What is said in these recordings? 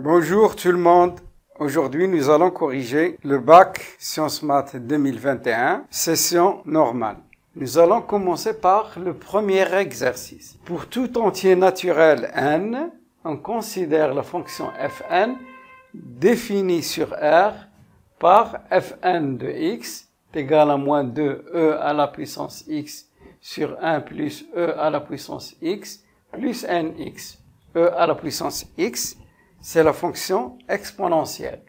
Bonjour tout le monde. Aujourd'hui, nous allons corriger le bac Sciences Maths 2021, session normale. Nous allons commencer par le premier exercice. Pour tout entier naturel n, on considère la fonction fn définie sur R par fn de x est égal à moins 2e à la puissance x sur 1 plus e à la puissance x plus nx. e à la puissance x, c'est la fonction exponentielle.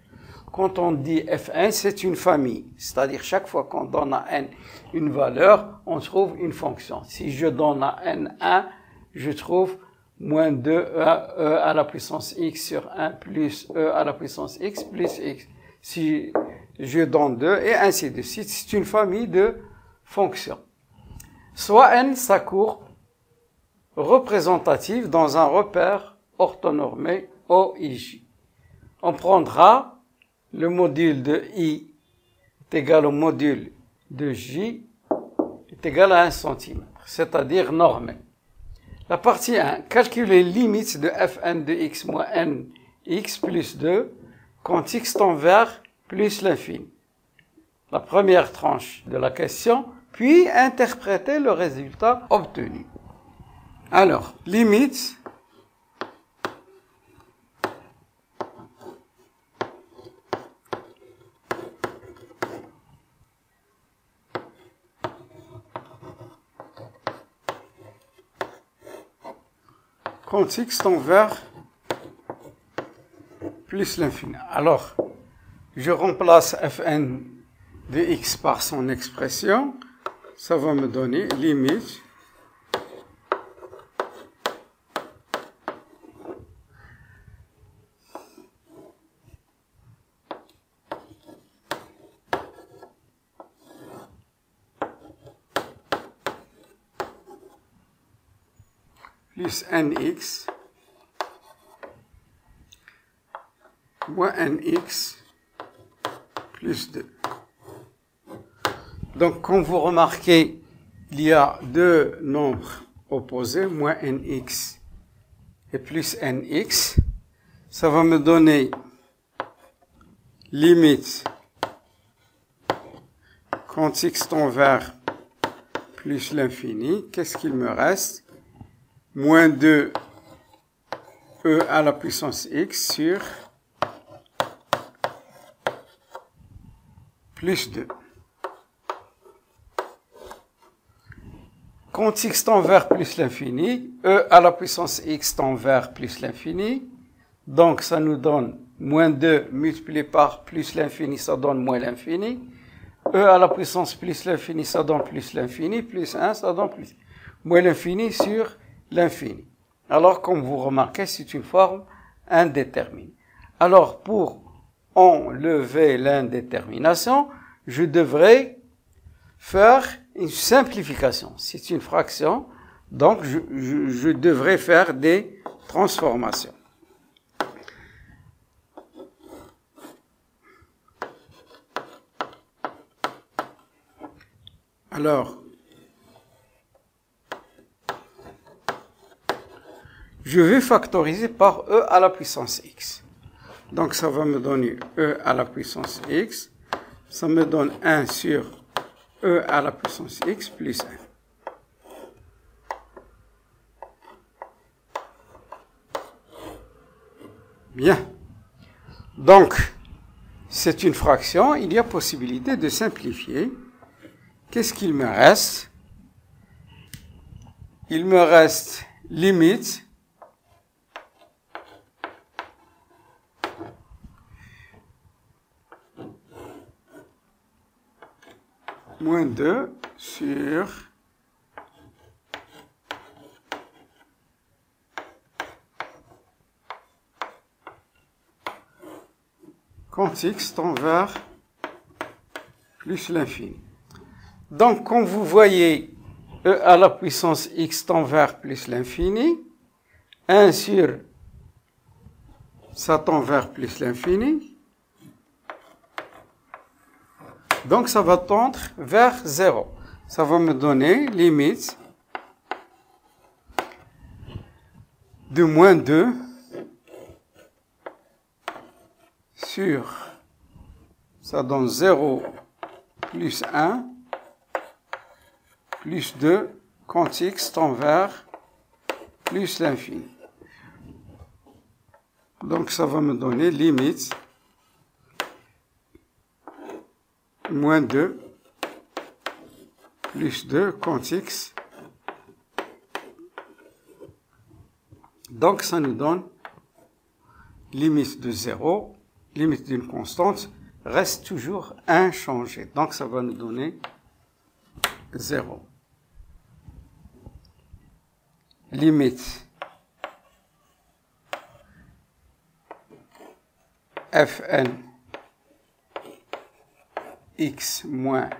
Quand on dit fn, c'est une famille. C'est-à-dire, chaque fois qu'on donne à n une valeur, on trouve une fonction. Si je donne à n 1, je trouve moins 2e à la puissance x sur 1 plus e à la puissance x plus x. Si je donne 2, et ainsi de suite. C'est une famille de fonctions. Soit n sa courbe représentative dans un repère orthonormé OIJ. On prendra le module de I est égal au module de J est égal à 1 cm, c'est-à-dire normé. La partie 1, calculer les limites de fn de x moins n x plus 2 quand x tend vers plus l'infini. La première tranche de la question, puis interpréter le résultat obtenu. Alors, limite quand x tend vers plus l'infini. Alors, je remplace fn de x par son expression. Ça va me donner limite plus nx moins nx plus 2. Donc, comme vous remarquez, il y a deux nombres opposés, moins nx et plus nx. Ça va me donner limite quand x tend vers plus l'infini. Qu'est-ce qu'il me reste? Moins 2 e à la puissance x sur plus 2. Quand x tend vers plus l'infini, e à la puissance x tend vers plus l'infini. Donc, ça nous donne moins 2 multiplié par plus l'infini, ça donne moins l'infini. E à la puissance plus l'infini, ça donne plus l'infini. Plus 1, ça donne plus moins l'infini sur l'infini. Alors, comme vous remarquez, c'est une forme indéterminée. Alors, pour enlever l'indétermination, je devrais faire une simplification. C'est une fraction, donc je devrais faire des transformations. Alors, je vais factoriser par e à la puissance x. Donc, ça va me donner e à la puissance x. Ça me donne 1 sur e à la puissance x plus 1. Bien. Donc, c'est une fraction. Il y a possibilité de simplifier. Qu'est-ce qu'il me reste? Il me reste limite moins 2 sur quand x tend vers plus l'infini. Donc, comme vous voyez, e à la puissance x tend vers plus l'infini, 1 sur ça tend vers plus l'infini. Donc, ça va tendre vers 0. Ça va me donner limite de moins 2 sur, ça donne 0 plus 1 plus 2 quand x tend vers plus l'infini. Donc ça va me donner limite moins 2 plus 2 quand x. Donc ça nous donne limite de 0, limite d'une constante, reste toujours inchangée. Donc ça va nous donner 0. Limite fn x moins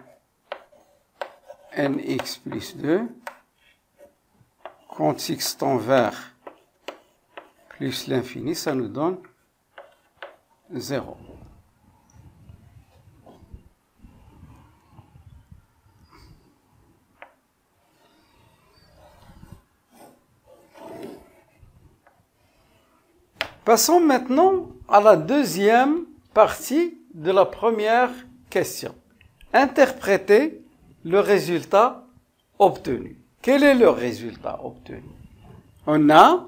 nx plus 2 quand x tend vers plus l'infini, ça nous donne 0. Passons maintenant à la deuxième partie de la première question. Interpréter le résultat obtenu. Quel est le résultat obtenu? On a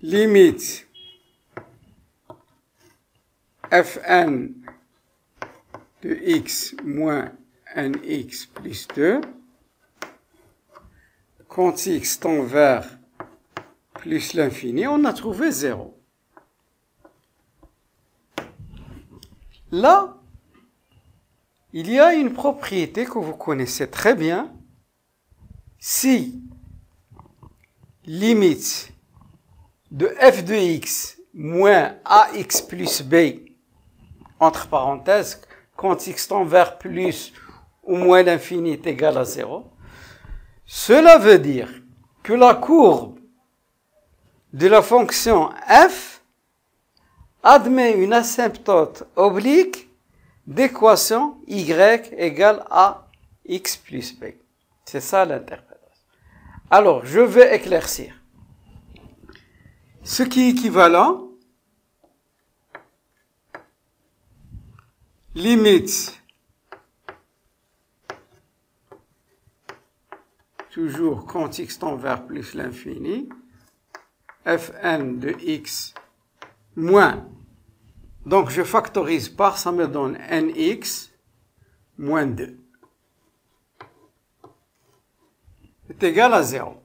limite fn de x moins nx plus 2 quand x tend vers plus l'infini, on a trouvé 0. Là, il y a une propriété que vous connaissez très bien. Si limite de f de x moins ax plus b, entre parenthèses, quand x tend vers plus ou moins l'infini est égal à 0, cela veut dire que la courbe de la fonction f admet une asymptote oblique d'équation y égale à x plus b. C'est ça l'interprétation. Alors, je vais éclaircir. Ce qui est équivalent, limite, toujours quand x tend vers plus l'infini, fn de x moins, donc je factorise par, ça me donne nx moins 2 est égal à 0.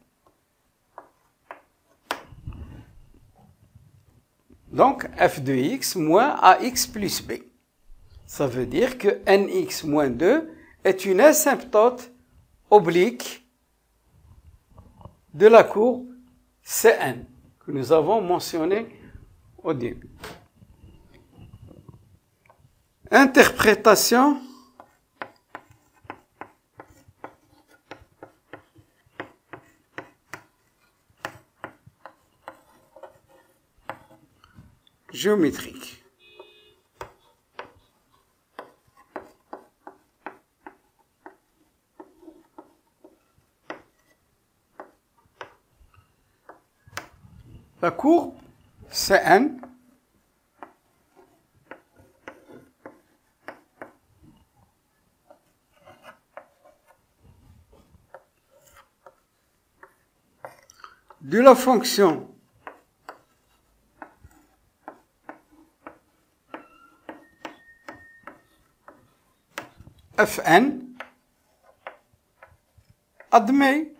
Donc f de x moins ax plus b. Ça veut dire que nx moins 2 est une asymptote oblique de la courbe Cn que nous avons mentionné au début. Interprétation géométrique. La courbe Cn de la fonction fn admet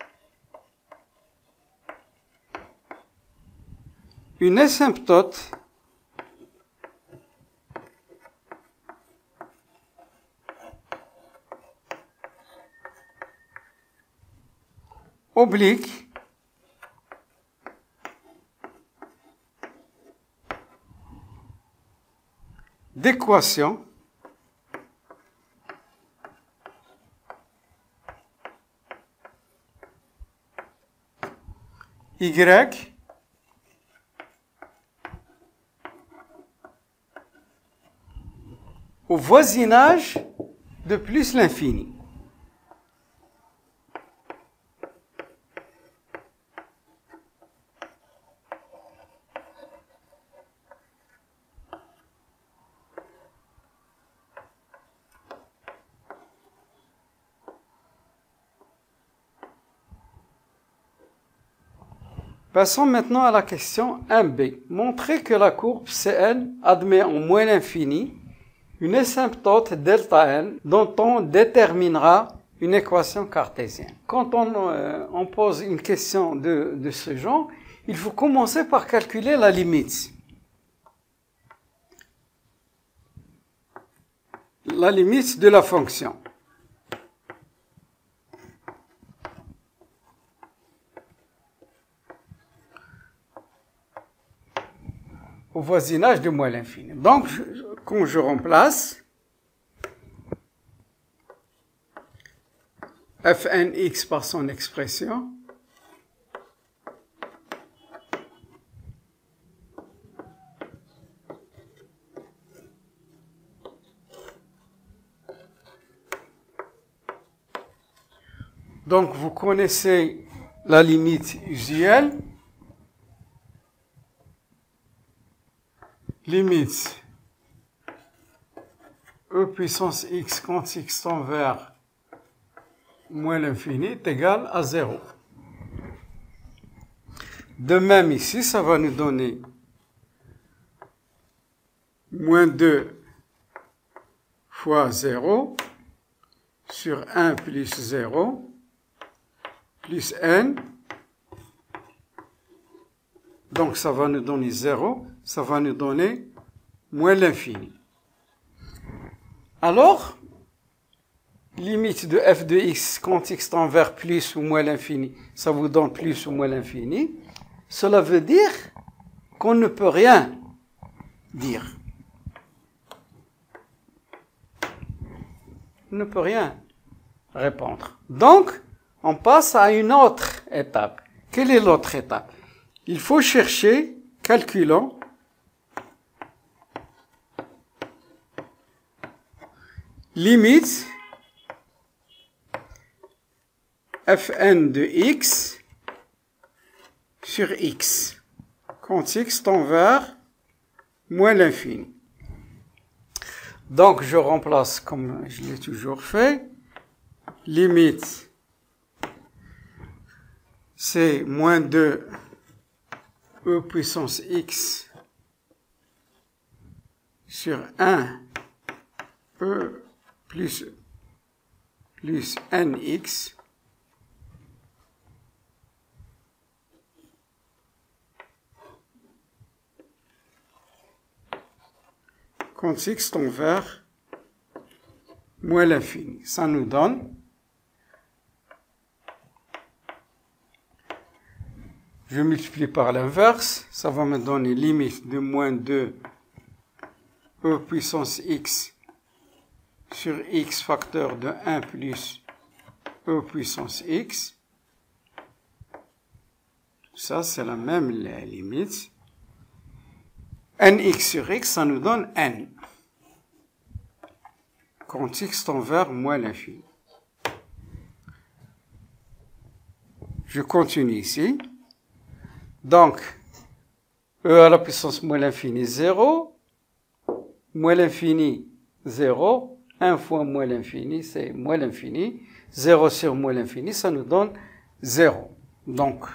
une asymptote oblique d'équation y au voisinage de plus l'infini. Passons maintenant à la question 1b. Montrez que la courbe Cn admet en moins l'infini une asymptote delta n dont on déterminera une équation cartésienne. Quand on pose une question de ce genre, il faut commencer par calculer la limite. La limite de la fonction. Au voisinage de moins l'infini. Donc, quand je remplace fnx par son expression, donc vous connaissez la limite usuelle, limite e puissance x quand x tend vers moins l'infini est égal à 0. De même ici, ça va nous donner moins 2 fois 0 sur 1 plus 0 plus n. Donc ça va nous donner 0, ça va nous donner moins l'infini. Alors, limite de f de x quand x tend vers plus ou moins l'infini, ça vous donne plus ou moins l'infini. Cela veut dire qu'on ne peut rien dire. On ne peut rien répondre. Donc, on passe à une autre étape. Quelle est l'autre étape? Il faut chercher, calculons, limite fn de x sur x quand x tend vers moins l'infini. Donc je remplace comme je l'ai toujours fait, limite c'est moins 2 e puissance x sur 1 e plus nx quand x tend vers moins l'infini. Ça nous donne, je multiplie par l'inverse, ça va me donner limite de moins 2 e puissance x sur x facteur de 1 plus e puissance x. Ça, c'est la même limite. Nx sur x, ça nous donne n. Quand x tend vers moins l'infini. Je continue ici. Donc, e à la puissance moins l'infini, 0. Moins l'infini, 0. 1 fois moins l'infini, c'est moins l'infini. 0 sur moins l'infini, ça nous donne 0. Donc,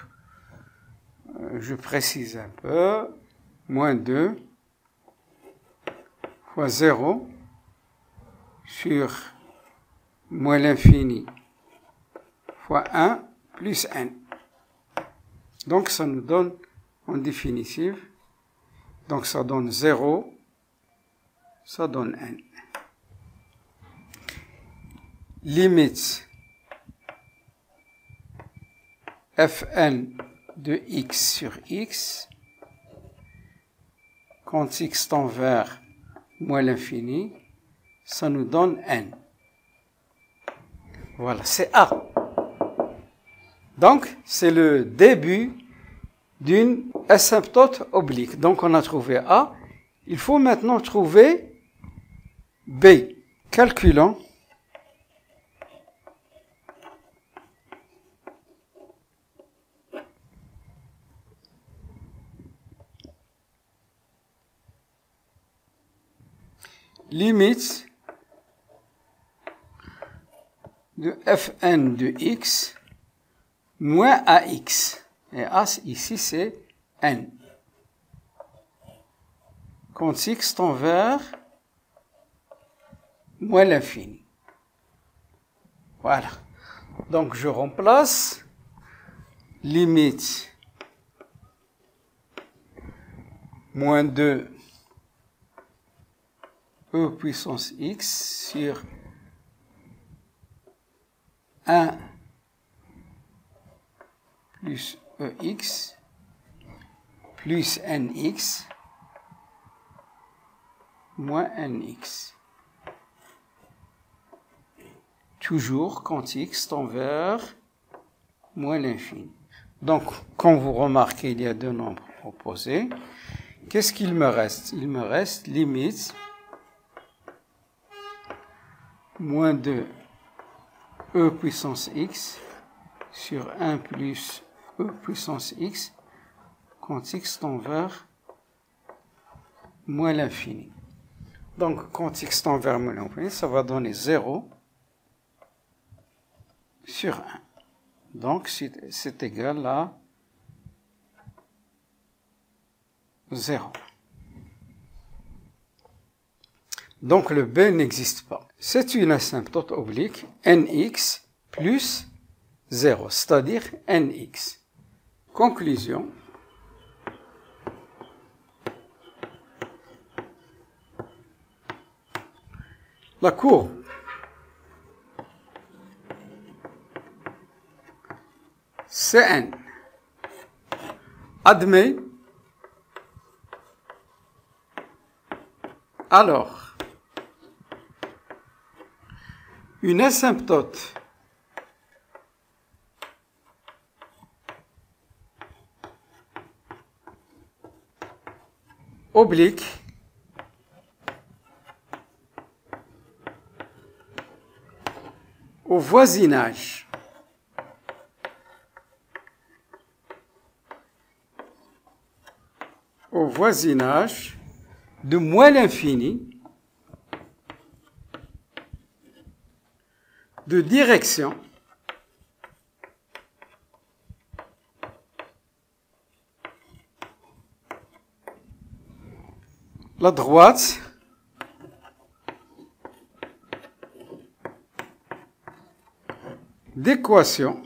je précise un peu. Moins 2 fois 0 sur moins l'infini fois 1 plus n. Donc, ça nous donne en définitive. Donc, ça donne 0. Ça donne n. Limite fn de x sur x quand x tend vers moins l'infini, ça nous donne n. Voilà, c'est A. Donc, c'est le début d'une asymptote oblique. Donc, on a trouvé A. Il faut maintenant trouver B. Calculons. Limite de fn de x moins ax. Et A, ici, c'est n. Quand x tend vers moins l'infini. Voilà. Donc, je remplace limite moins 2 e puissance x sur 1 plus ex plus nx moins nx. Toujours quand x tend vers moins l'infini. Donc, quand vous remarquez, il y a deux nombres opposés. Qu'est-ce qu'il me reste? Il me reste limite moins 2 e puissance x sur 1 plus e puissance x quand x tend vers moins l'infini. Donc, quand x tend vers moins l'infini, ça va donner 0 sur 1. Donc, c'est égal à 0. Donc, le B n'existe pas. C'est une asymptote oblique nx plus 0, c'est-à-dire nx. Conclusion. La courbe Cn admet alors une asymptote oblique au voisinage de moins l'infini de direction la droite d'équation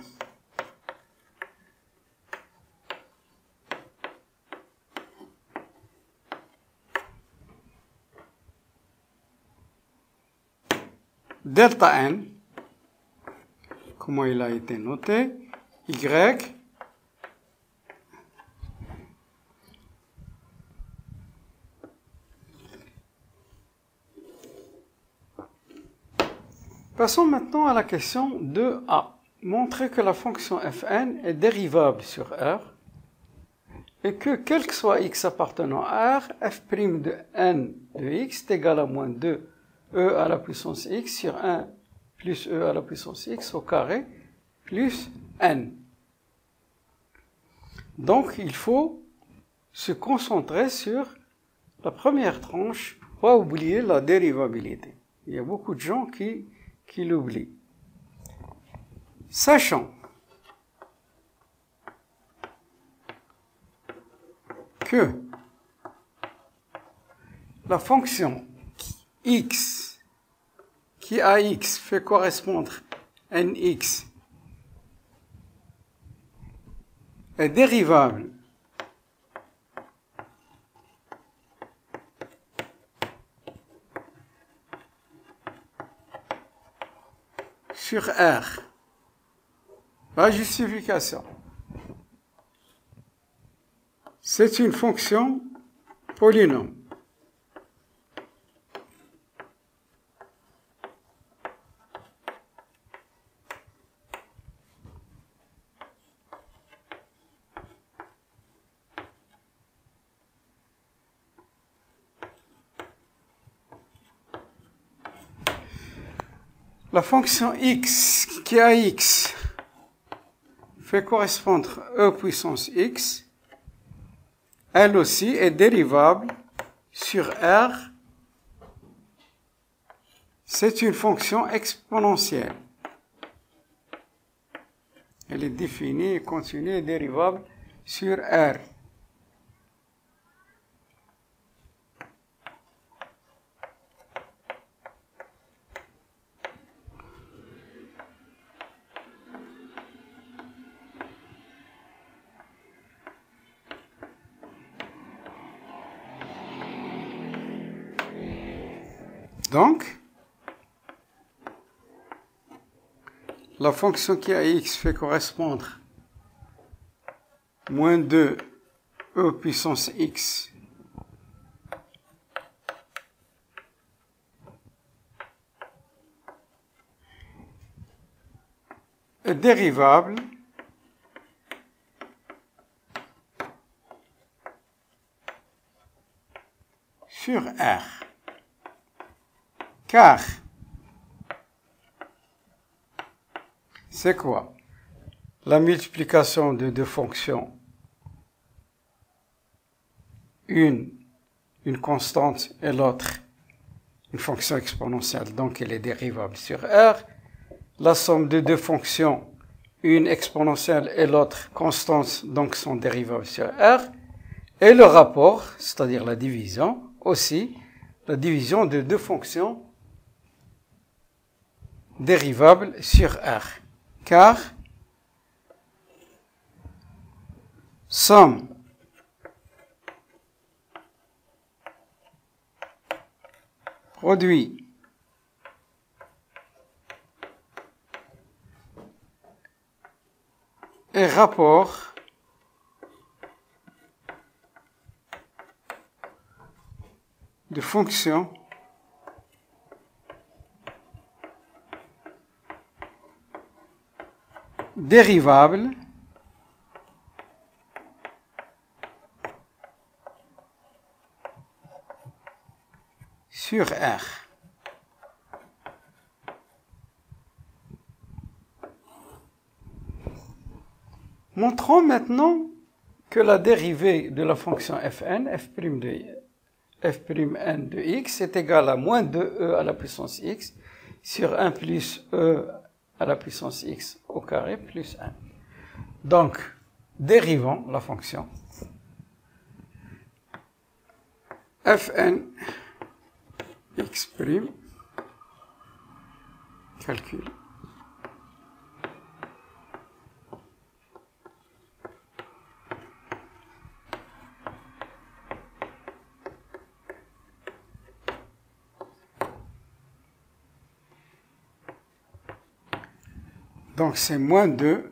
delta n, comment il a été noté, y Passons maintenant à la question 2a. Montrer que la fonction fn est dérivable sur R et que, quel que soit x appartenant à R, f' de n de x est égal à moins 2 e à la puissance x sur 1 plus e à la puissance x au carré plus n. Donc, il faut se concentrer sur la première tranche, pas oublier la dérivabilité. Il y a beaucoup de gens qui l'oublient. Sachant que la fonction x qui à x fait correspondre nx est dérivable sur R. La justification. C'est une fonction polynôme. La fonction x qui à x fait correspondre e puissance x, elle aussi est dérivable sur R. C'est une fonction exponentielle. Elle est définie, continue et dérivable sur R. Donc, la fonction qui à x fait correspondre moins 2 e puissance x est dérivable sur R. Car, c'est quoi? La multiplication de deux fonctions, une constante et l'autre une fonction exponentielle, donc elle est dérivable sur R. La somme de deux fonctions, une exponentielle et l'autre constante, donc sont dérivables sur R. Et le rapport, c'est-à-dire la division, aussi, la division de deux fonctions dérivables sur R. Car somme produit et rapport de fonctions dérivables sur R. Montrons maintenant que la dérivée de la fonction fn, f'n de x est égale à moins 2e à la puissance x sur 1 plus e à la puissance x au carré plus 1. Donc, dérivons la fonction fn x', calcul. Donc, c'est moins 2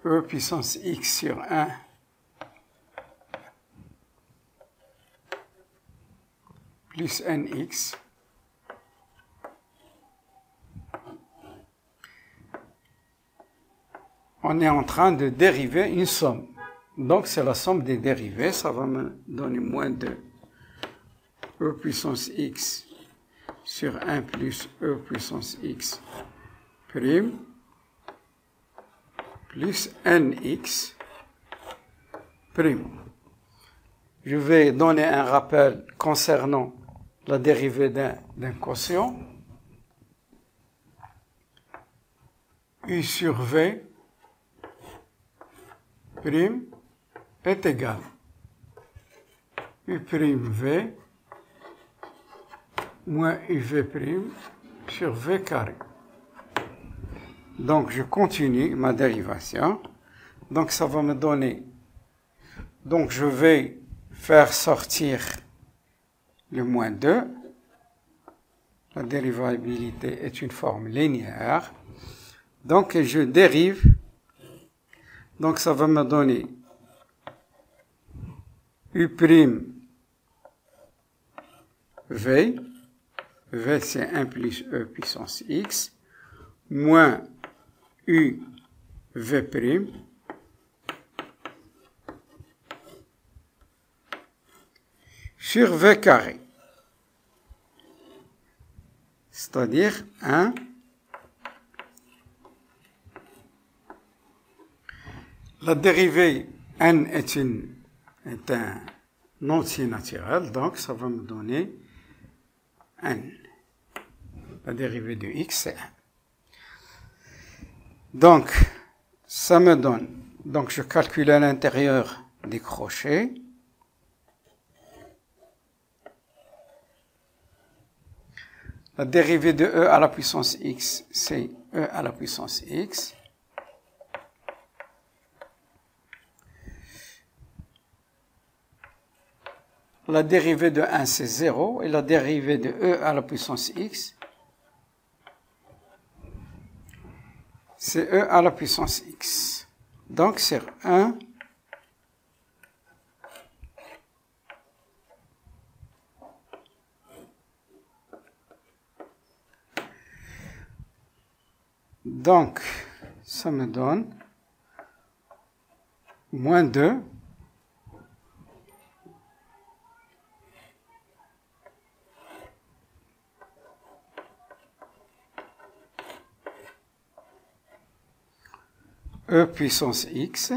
e puissance x sur 1 plus nx on est en train de dériver une somme. Donc, c'est la somme des dérivés. Ça va me donner moins 2 e puissance x sur 1 plus e puissance x prime plus nx prime. Je vais donner un rappel concernant la dérivée d'un quotient. U sur V prime est égal U prime V moins UV prime sur V carré. Donc, je continue ma dérivation. Donc, ça va me donner... Donc, je vais faire sortir le moins 2. La dérivabilité est une forme linéaire. Donc, je dérive. Donc, ça va me donner U prime V. V, c'est 1 plus E puissance X. Moins U V prime sur V carré. C'est-à-dire 1 la dérivée n est un entier naturel, donc ça va me donner n. La dérivée de x, c'est 1. Donc, ça me donne Donc je calcule à l'intérieur des crochets. La dérivée de e à la puissance x, c'est e à la puissance x. La dérivée de 1, c'est 0. Et la dérivée de e à la puissance x, c'est e à la puissance x. Donc, c'est 1 donc, ça me donne moins 2 e puissance x.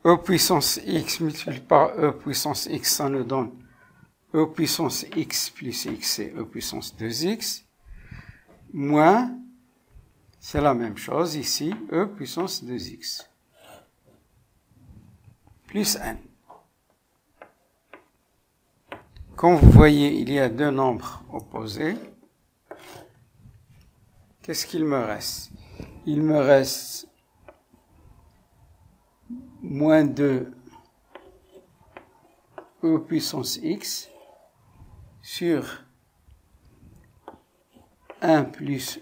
E puissance x multiplié par e puissance x, ça nous donne e puissance x plus x, c'est e puissance 2x. Moins, c'est la même chose ici, e puissance 2x. Plus n. Comme vous voyez, il y a deux nombres opposés. Qu'est-ce qu'il me reste? Il me reste moins 2 e puissance x sur 1 plus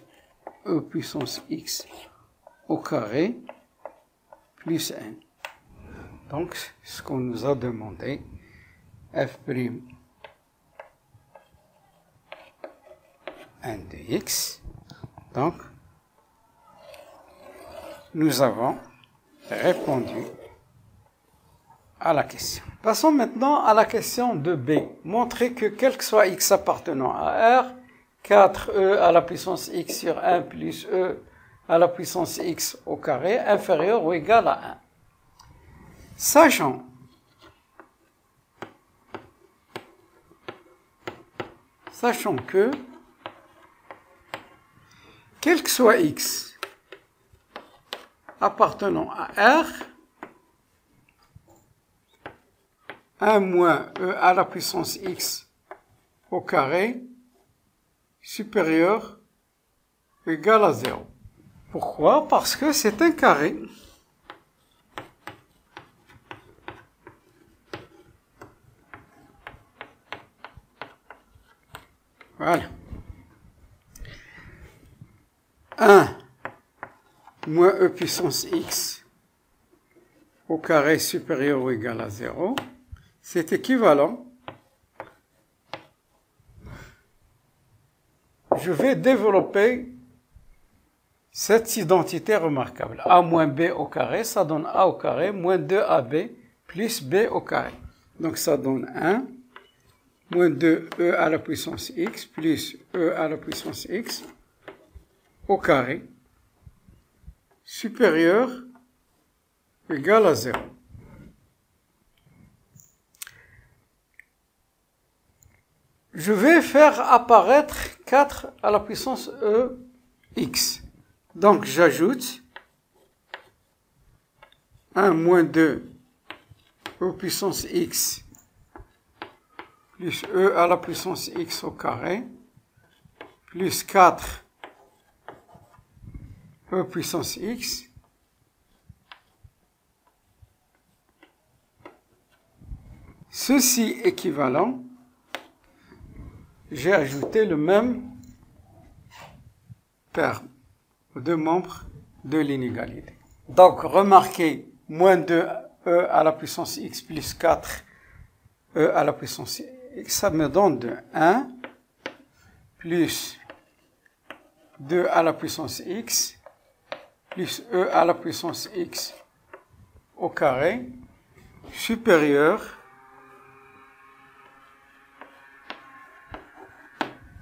e puissance x au carré plus n. Donc, ce qu'on nous a demandé, f' n de x. Donc, nous avons répondu à la question. Passons maintenant à la question de B. Montrer que quel que soit x appartenant à R, 4e à la puissance x sur 1 plus e à la puissance x au carré inférieur ou égal à 1. Sachant que quel que soit x appartenant à R, 1 moins e à la puissance x au carré supérieur ou égal à 0. Pourquoi? Parce que c'est un carré. Voilà. 1 moins e puissance x au carré supérieur ou égal à 0, c'est équivalent. Je vais développer cette identité remarquable. A moins b au carré, ça donne a au carré, moins 2ab plus b au carré. Donc ça donne 1 moins 2e à la puissance x plus e à la puissance x au carré supérieur égal à 0. Je vais faire apparaître 4 à la puissance e x. Donc j'ajoute 1 moins 2 e puissance x plus e à la puissance x au carré plus 4 e puissance x ceci équivalent, j'ai ajouté le même terme aux deux membres de l'inégalité. Donc remarquez, moins 2e à la puissance x plus 4 e à la puissance x, ça me donne de 1 plus 2 à la puissance x plus e à la puissance x au carré supérieur.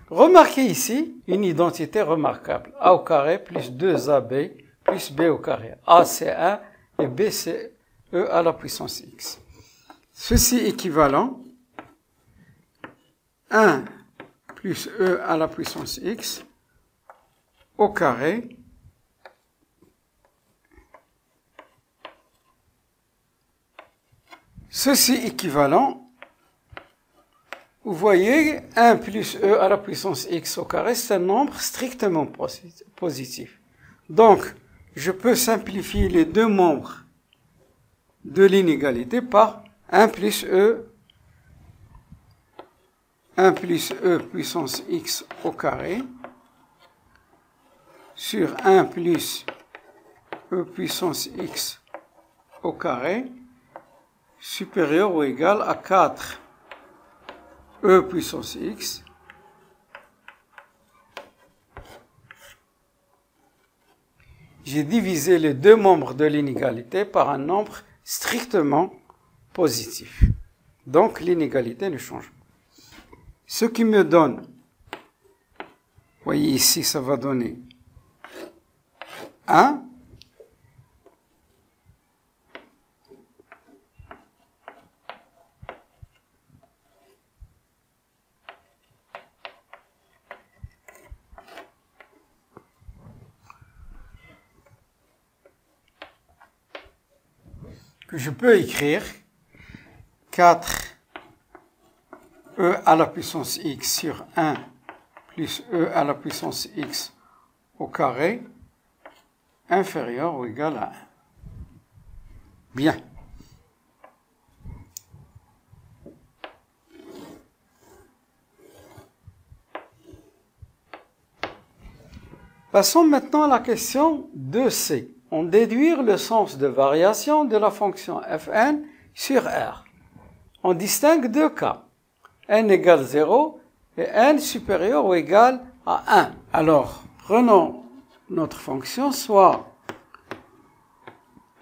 Remarquez ici une identité remarquable. A au carré plus 2ab plus b au carré. A c'est 1 et b c'est e à la puissance x. Ceci équivalent 1 plus e à la puissance x au carré Ceci équivalent, vous voyez, 1 plus e à la puissance x au carré, c'est un nombre strictement positif. Donc, je peux simplifier les deux membres de l'inégalité par 1 plus e puissance x au carré sur 1 plus e puissance x au carré supérieur ou égal à 4 e puissance x j'ai divisé les deux membres de l'inégalité par un nombre strictement positif. Donc l'inégalité ne change pas. Ce qui me donne, vous voyez ici, ça va donner 1. Que je peux écrire 4 e à la puissance x sur 1 plus e à la puissance x au carré inférieur ou égal à 1. Bien. Passons maintenant à la question 2c. On déduire le sens de variation de la fonction fn sur R. On distingue deux cas, n égale 0 et n supérieur ou égal à 1. Alors, prenons notre fonction, soit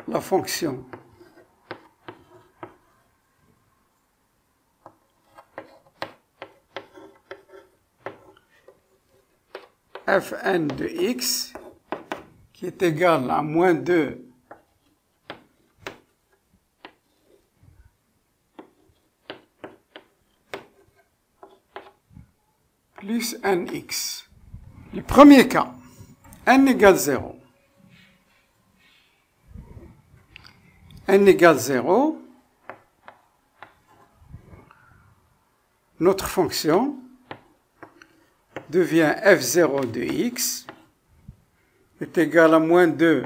la fonction fn de x qui est égal à moins 2 plus nx. Le premier cas, n égale 0. n égale 0, notre fonction devient f0 de x est égal à moins 2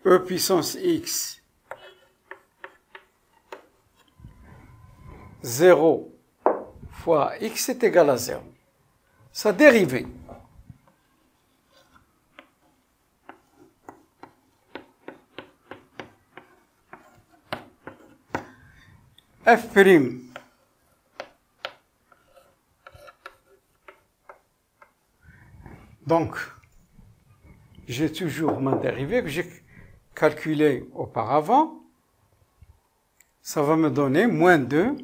e puissance x 0 fois x est égal à 0. Sa dérivée. f'. Donc, j'ai toujours ma dérivée que j'ai calculée auparavant. Ça va me donner moins 2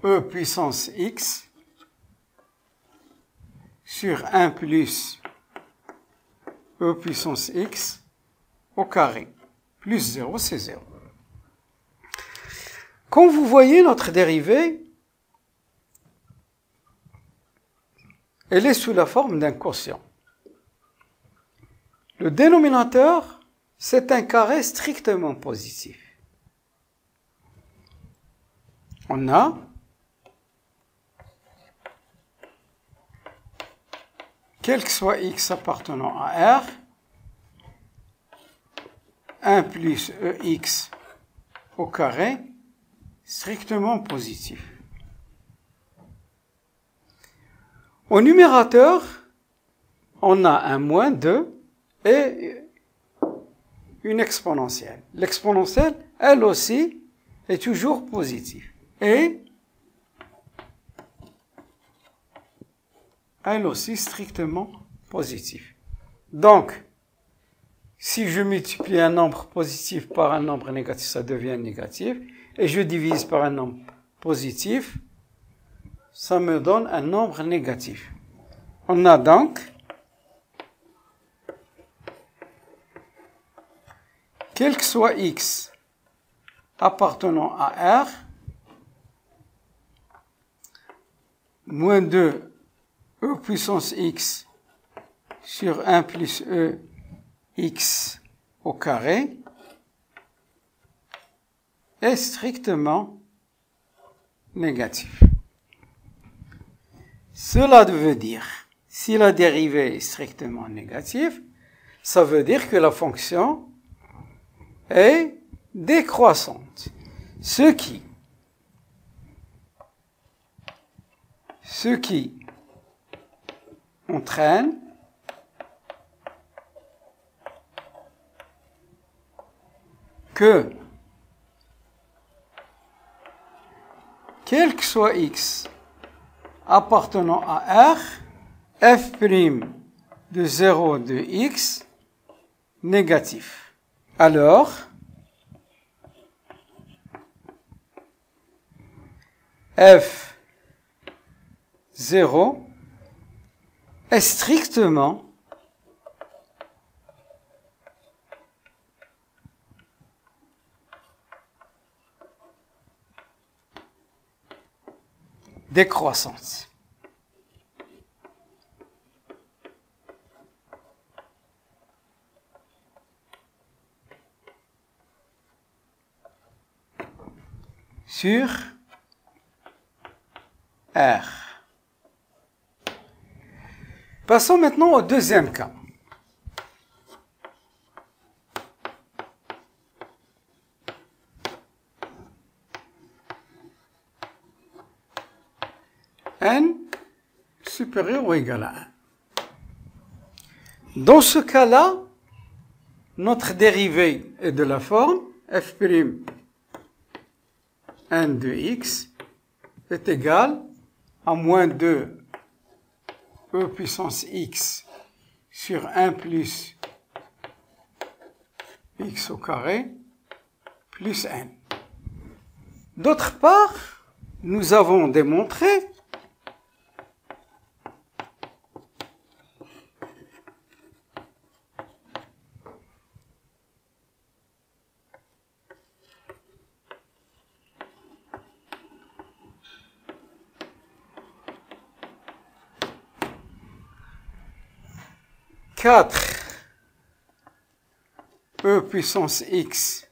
e puissance x sur 1 plus e puissance x au carré. Plus 0, c'est 0. Comme vous voyez, notre dérivée, elle est sous la forme d'un quotient. Le dénominateur, c'est un carré strictement positif. On a quel que soit x appartenant à R, 1 plus ex au carré, strictement positif. Au numérateur, on a un moins 2 et une exponentielle. L'exponentielle, elle aussi, est toujours positive. Et elle aussi strictement positive. Donc, si je multiplie un nombre positif par un nombre négatif, ça devient négatif. Et je divise par un nombre positif, ça me donne un nombre négatif. On a donc quel que soit x appartenant à R, moins 2 e puissance x sur 1 plus e x au carré est strictement négatif. Cela veut dire, si la dérivée est strictement négative, ça veut dire que la fonction est décroissante. Ce qui entraîne que, quel que soit x appartenant à R, f' de 0 de x négatif. Alors, f0 est strictement décroissante. Sur R. Passons maintenant au deuxième cas. N supérieur ou égal à 1. Dans ce cas-là, notre dérivée est de la forme f' n de x est égal à moins 2 e puissance x sur 1 plus x au carré plus n. D'autre part, nous avons démontré e puissance x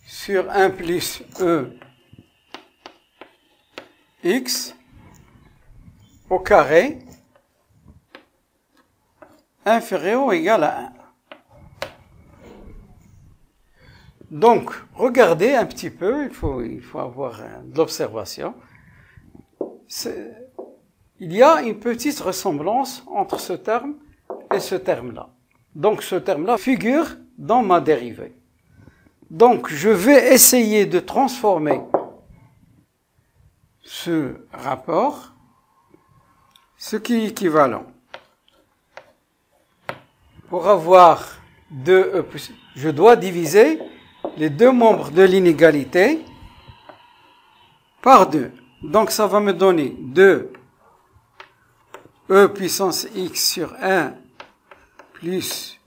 sur 1 plus e x au carré inférieur ou égal à 1. Donc, regardez un petit peu, il faut avoir de l'observation. Il y a une petite ressemblance entre ce terme et ce terme-là. Donc, ce terme-là figure dans ma dérivée. Donc, je vais essayer de transformer ce rapport, ce qui est équivalent. Pour avoir 2e plus, je dois diviser les deux membres de l'inégalité par 2. Donc, ça va me donner 2 e puissance x sur 1 plus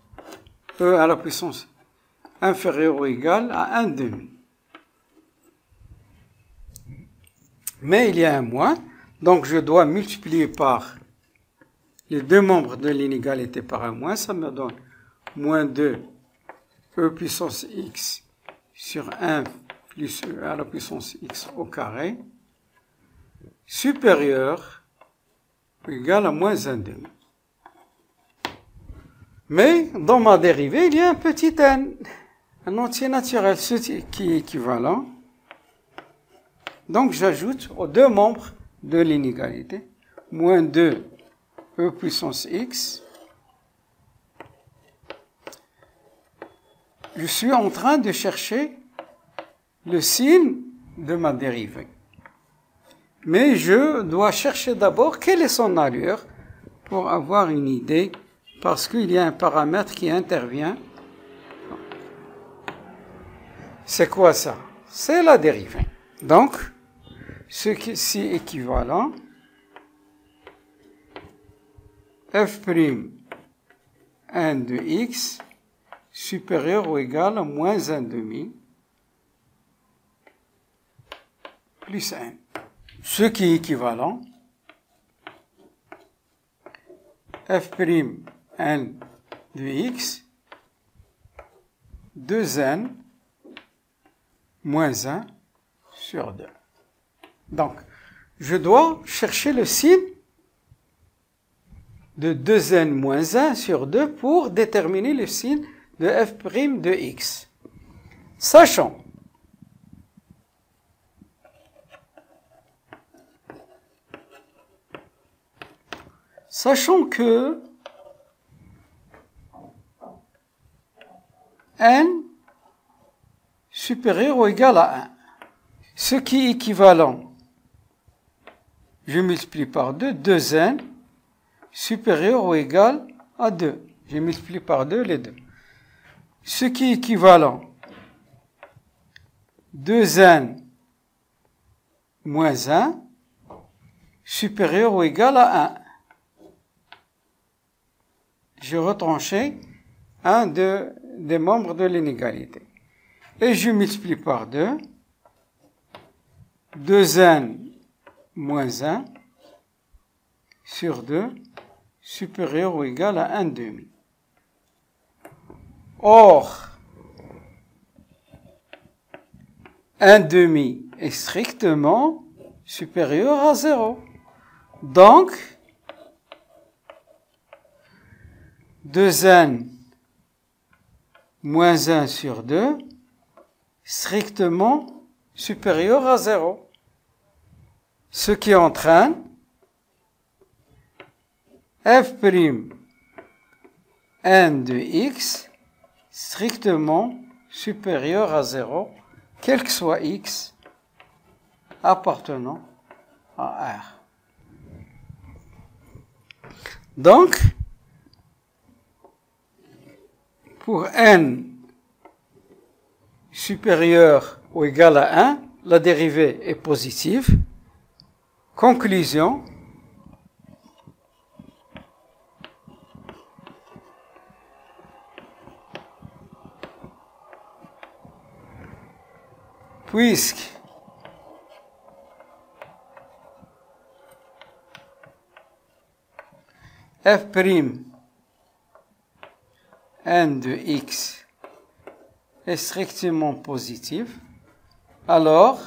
e à la puissance inférieure ou égale à 1 demi. Mais il y a un moins, donc je dois multiplier par les deux membres de l'inégalité par un moins, ça me donne moins 2 e puissance x sur 1 plus e à la puissance x au carré supérieur ou égal à moins 1 demi. Mais dans ma dérivée, il y a un petit n, un entier naturel, ce qui est équivalent. Donc j'ajoute aux deux membres de l'inégalité moins 2 e puissance x. Je suis en train de chercher le signe de ma dérivée. Mais je dois chercher d'abord quelle est son allure pour avoir une idée, parce qu'il y a un paramètre qui intervient. C'est quoi ça? C'est la dérivée. Donc, ce qui est équivalent, f' n de x supérieur ou égal à moins 1 demi plus n. Ce qui est équivalent, f' n de x 2n moins 1 sur 2. Donc, je dois chercher le signe de 2n moins 1 sur 2 pour déterminer le signe de f' de x. Sachant que n supérieur ou égal à 1, ce qui est équivalent, je multiplie par 2, 2n supérieur ou égal à 2. Je multiplie par 2 les deux. Ce qui est équivalent, 2n moins 1 supérieur ou égal à 1. J'ai retranché un des membres de l'inégalité. Et je multiplie par 2. 2n moins 1 sur 2 supérieur ou égal à 1 demi. Or, 1 demi est strictement supérieur à 0. Donc, 2n moins 1 sur 2 strictement supérieur à 0. Ce qui entraîne f' n de x strictement supérieur à 0, quel que soit x appartenant à R. Donc, pour n supérieur ou égal à 1, la dérivée est positive. Conclusion, puisque f' n de x est strictement positif, alors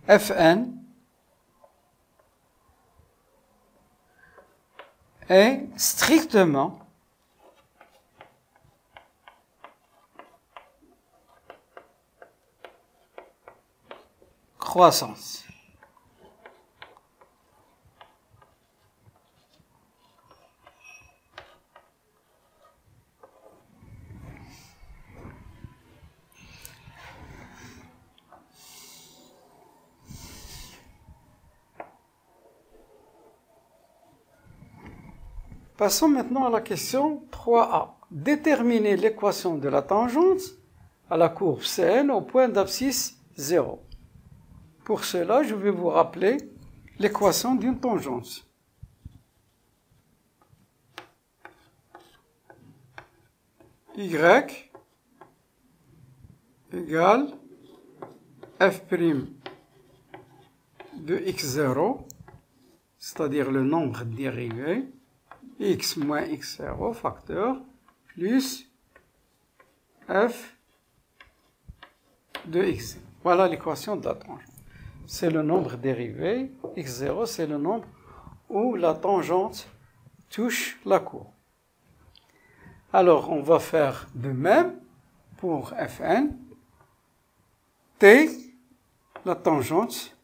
Fn est strictement croissance. Passons maintenant à la question 3a. Déterminer l'équation de la tangente à la courbe CN au point d'abscisse 0. Pour cela, je vais vous rappeler l'équation d'une tangente. Y égale f' de x0, c'est-à-dire le nombre dérivé, x moins x0 facteur, plus f de x. Voilà l'équation de la tangente. C'est le nombre dérivé, x0 c'est le nombre où la tangente touche la courbe. Alors on va faire de même pour Fn, t, la tangente,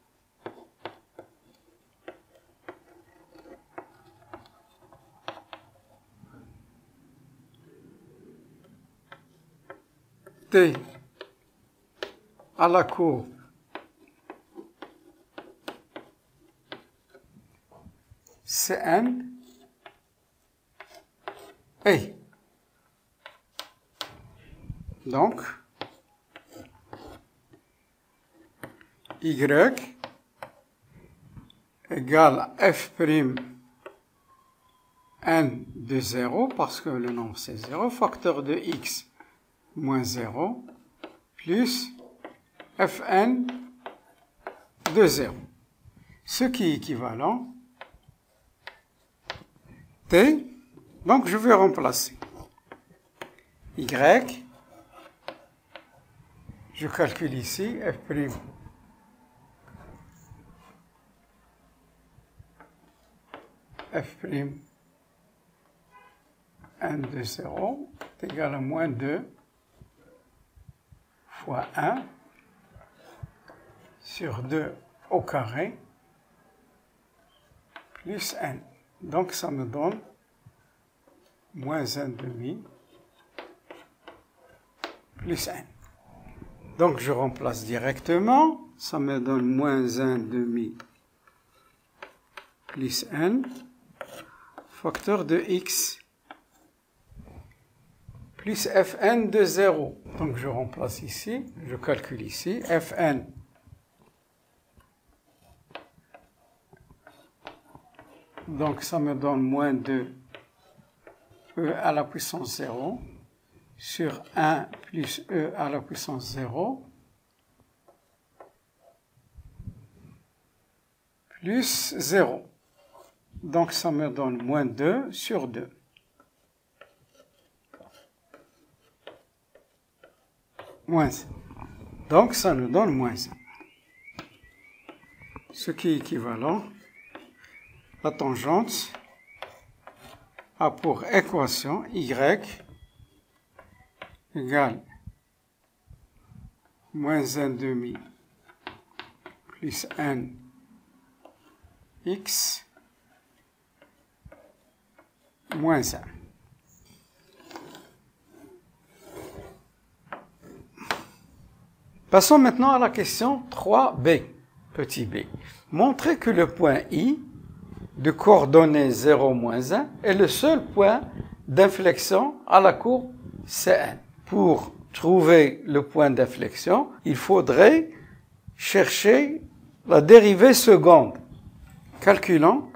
t à la courbe Cn et donc y égale f' n de 0 parce que le nombre c'est 0, facteur de x moins 0 plus fn de 0, ce qui est équivalent t. Donc je vais remplacer y. Je calcule ici f'. F' n de 0 est égal à moins 2 fois 1 sur 2 au carré plus n. Donc ça me donne moins 1 demi plus n. Donc je remplace directement, ça me donne moins 1 demi plus n, facteur de x plus fn de 0. Donc je remplace ici, je calcule ici, fn donc ça me donne moins 2 e à la puissance 0 sur 1 plus e à la puissance 0 plus 0. Donc ça me donne moins 2 sur 2. Moins 1. Donc ça nous donne moins 1. Ce qui est équivalent, la tangente a pour équation y égale moins 1 demi plus n x moins 1. Passons maintenant à la question 3b, petit b. Montrez que le point I de coordonnées 0, moins 1 est le seul point d'inflexion à la courbe Cn. Pour trouver le point d'inflexion, il faudrait chercher la dérivée seconde. Calculons.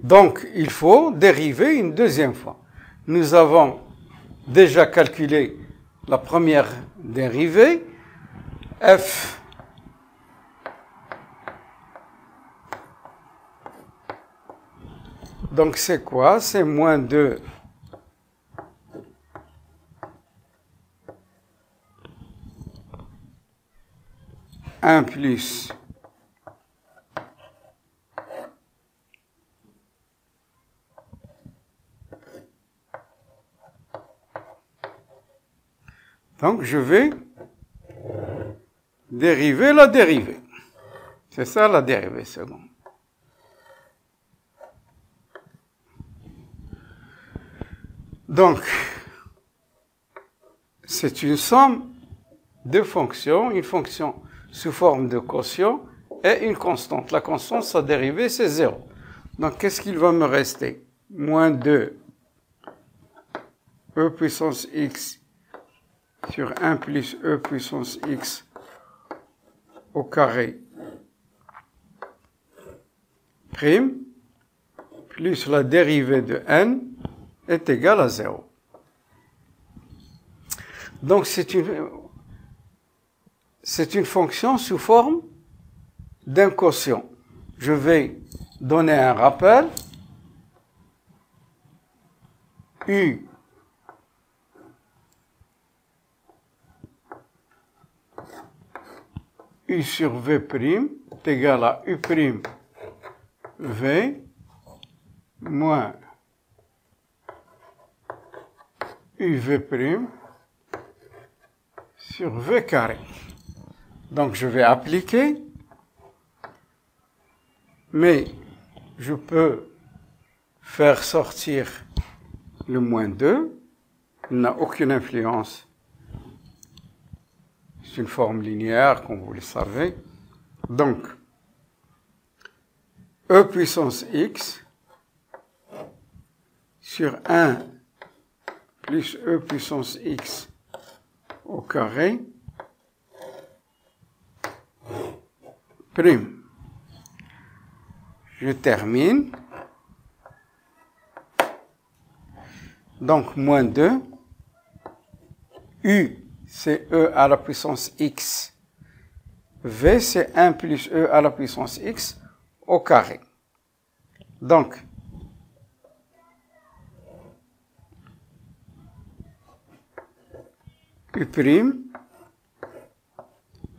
Donc, il faut dériver une deuxième fois. Nous avons déjà calculé la première dérivée, f donc c'est quoi? C'est moins 2 1 plus donc je vais dériver la dérivée. C'est ça la dérivée seconde. Donc, c'est une somme de fonctions, une fonction sous forme de quotient et une constante. La constante, sa dérivée, c'est 0. Donc, qu'est-ce qu'il va me rester? Moins 2 e puissance x sur 1 plus e puissance x au carré prime plus la dérivée de n est égale à 0. Donc c'est une fonction sous forme d'un quotient. Je vais donner un rappel. U sur V' est égal à U' V moins UV' sur V carré. Donc je vais appliquer, mais je peux faire sortir le moins 2, il n'a aucune influence. C'est une forme linéaire, comme vous le savez. Donc, E puissance x sur 1 plus E puissance x au carré prime. Je termine. Donc, moins 2. U, c'est E à la puissance X. V, c'est 1 plus E à la puissance X au carré. Donc, U prime,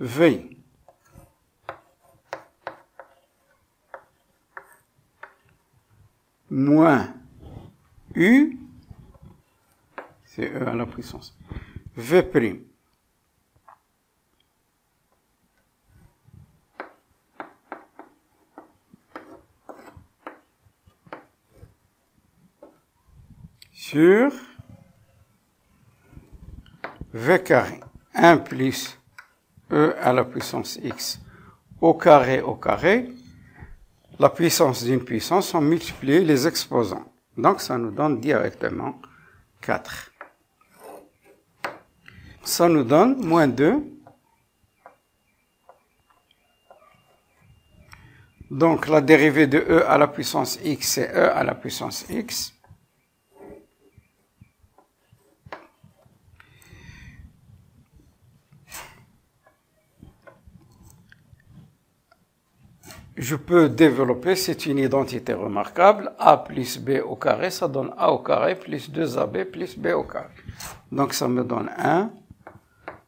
V. Moins U, c'est E à la puissance V prime. Sur V carré. 1 plus E à la puissance X au carré, la puissance d'une puissance, on multiplie les exposants. Donc, ça nous donne directement 4. Ça nous donne moins 2. Donc, la dérivée de E à la puissance X, c'est E à la puissance X. Je peux développer, c'est une identité remarquable. A plus B au carré, ça donne A au carré plus 2AB plus B au carré. Donc, ça me donne 1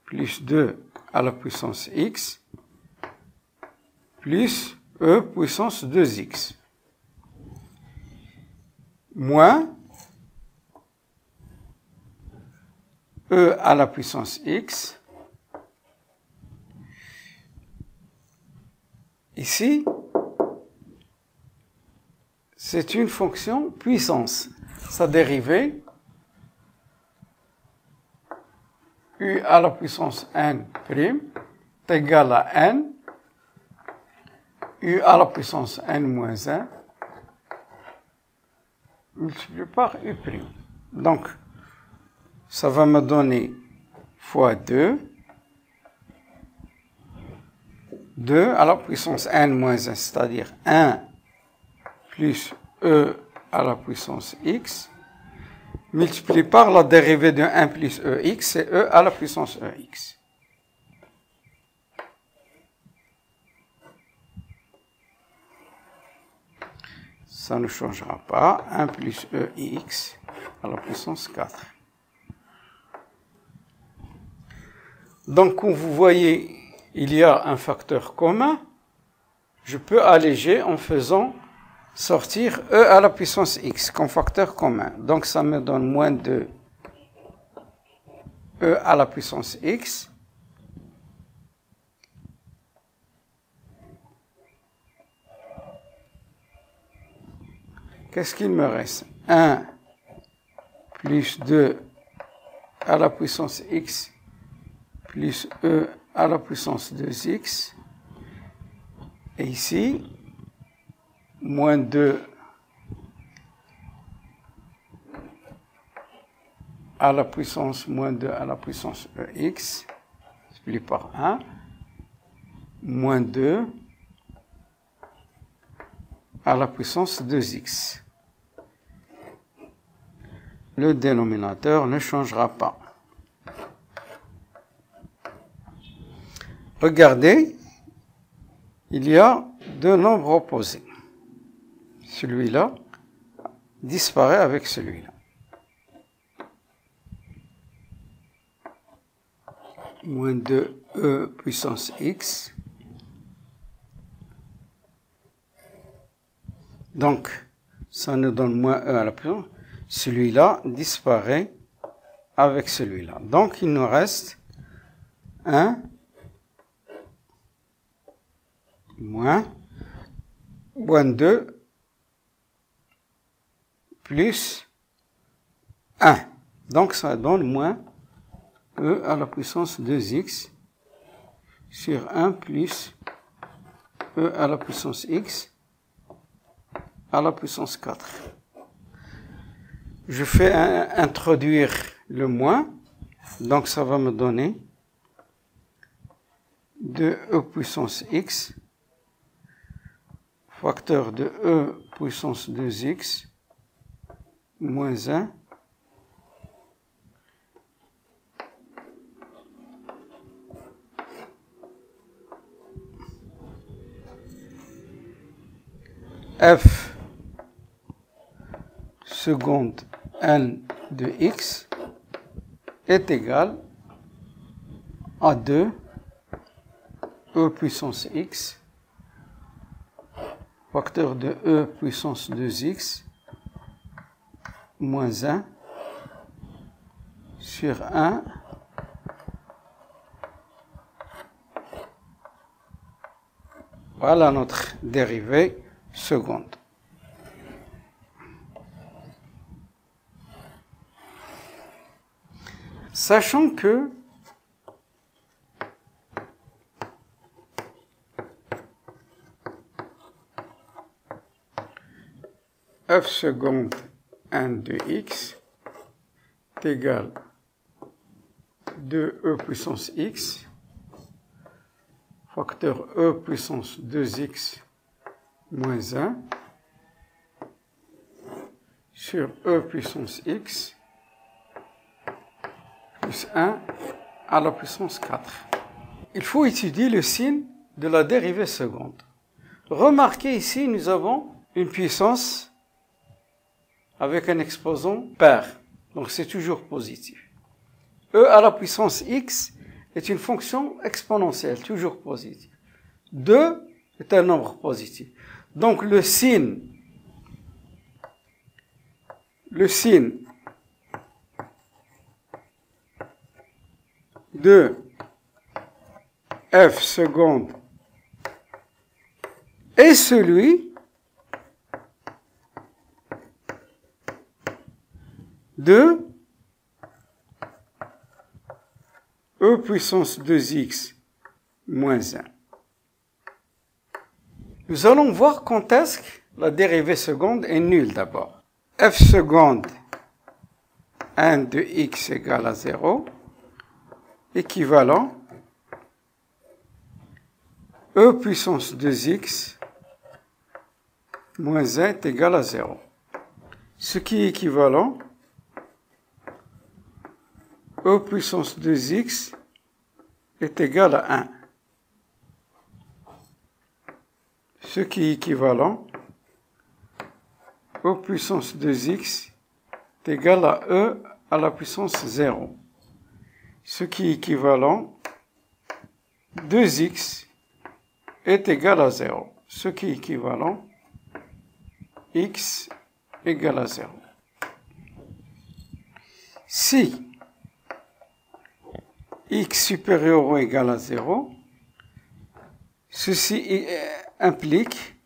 plus 2 à la puissance X plus E puissance 2X. Moins E à la puissance X. Ici, c'est une fonction puissance. Sa dérivée, U à la puissance n prime, est égal à n, U à la puissance n moins 1, multiplié par U prime. Donc, ça va me donner fois 2, 2 à la puissance n moins 1, c'est-à-dire 1 plus E à la puissance x, multiplié par la dérivée de 1 plus EX, c'est E à la puissance EX. Ça ne changera pas. 1 plus EX à la puissance 4. Donc, comme vous voyez, il y a un facteur commun. Je peux alléger en faisant sortir E à la puissance X comme facteur commun. Donc, ça me donne moins 2 E à la puissance X. Qu'est-ce qu'il me reste? 1 plus 2 à la puissance X plus E à la puissance 2X. Et ici, moins 2 à la puissance moins 2 à la puissance EX, multiplié par 1, moins 2 à la puissance 2x. Le dénominateur ne changera pas. Regardez, il y a deux nombres opposés. Celui-là disparaît avec celui-là. Moins 2e puissance x. Donc, ça nous donne moins e à la puissance. Celui-là disparaît avec celui-là. Donc, il nous reste 1 moins 2 plus 1. Donc, ça donne moins e à la puissance 2x sur 1 plus e à la puissance x à la puissance 4. Je fais introduire le moins, donc ça va me donner 2e puissance x facteur de e puissance 2x moins 1 f seconde n de x est égal à 2 e puissance x facteur de e puissance 2x moins 1 sur 1 voilà notre dérivée seconde. Sachant que f seconde n de x est égal à 2e puissance x facteur e puissance 2x moins 1 sur e puissance x plus 1 à la puissance 4. Il faut étudier le signe de la dérivée seconde. Remarquez ici, nous avons une puissance avec un exposant pair. Donc c'est toujours positif. E à la puissance x est une fonction exponentielle, toujours positive. 2 est un nombre positif. Donc le signe de f seconde est celui de e puissance 2x moins 1. Nous allons voir quand est-ce que la dérivée seconde est nulle d'abord. F seconde n de x égale à 0, équivalent e puissance 2x moins 1 est égal à 0. Ce qui est équivalent e puissance 2x est égal à 1. Ce qui est équivalent e puissance 2x est égal à e à la puissance 0. Ce qui est équivalent 2x est égal à 0. Ce qui est équivalent x égale à 0. Si x supérieur ou égal à 0, ceci implique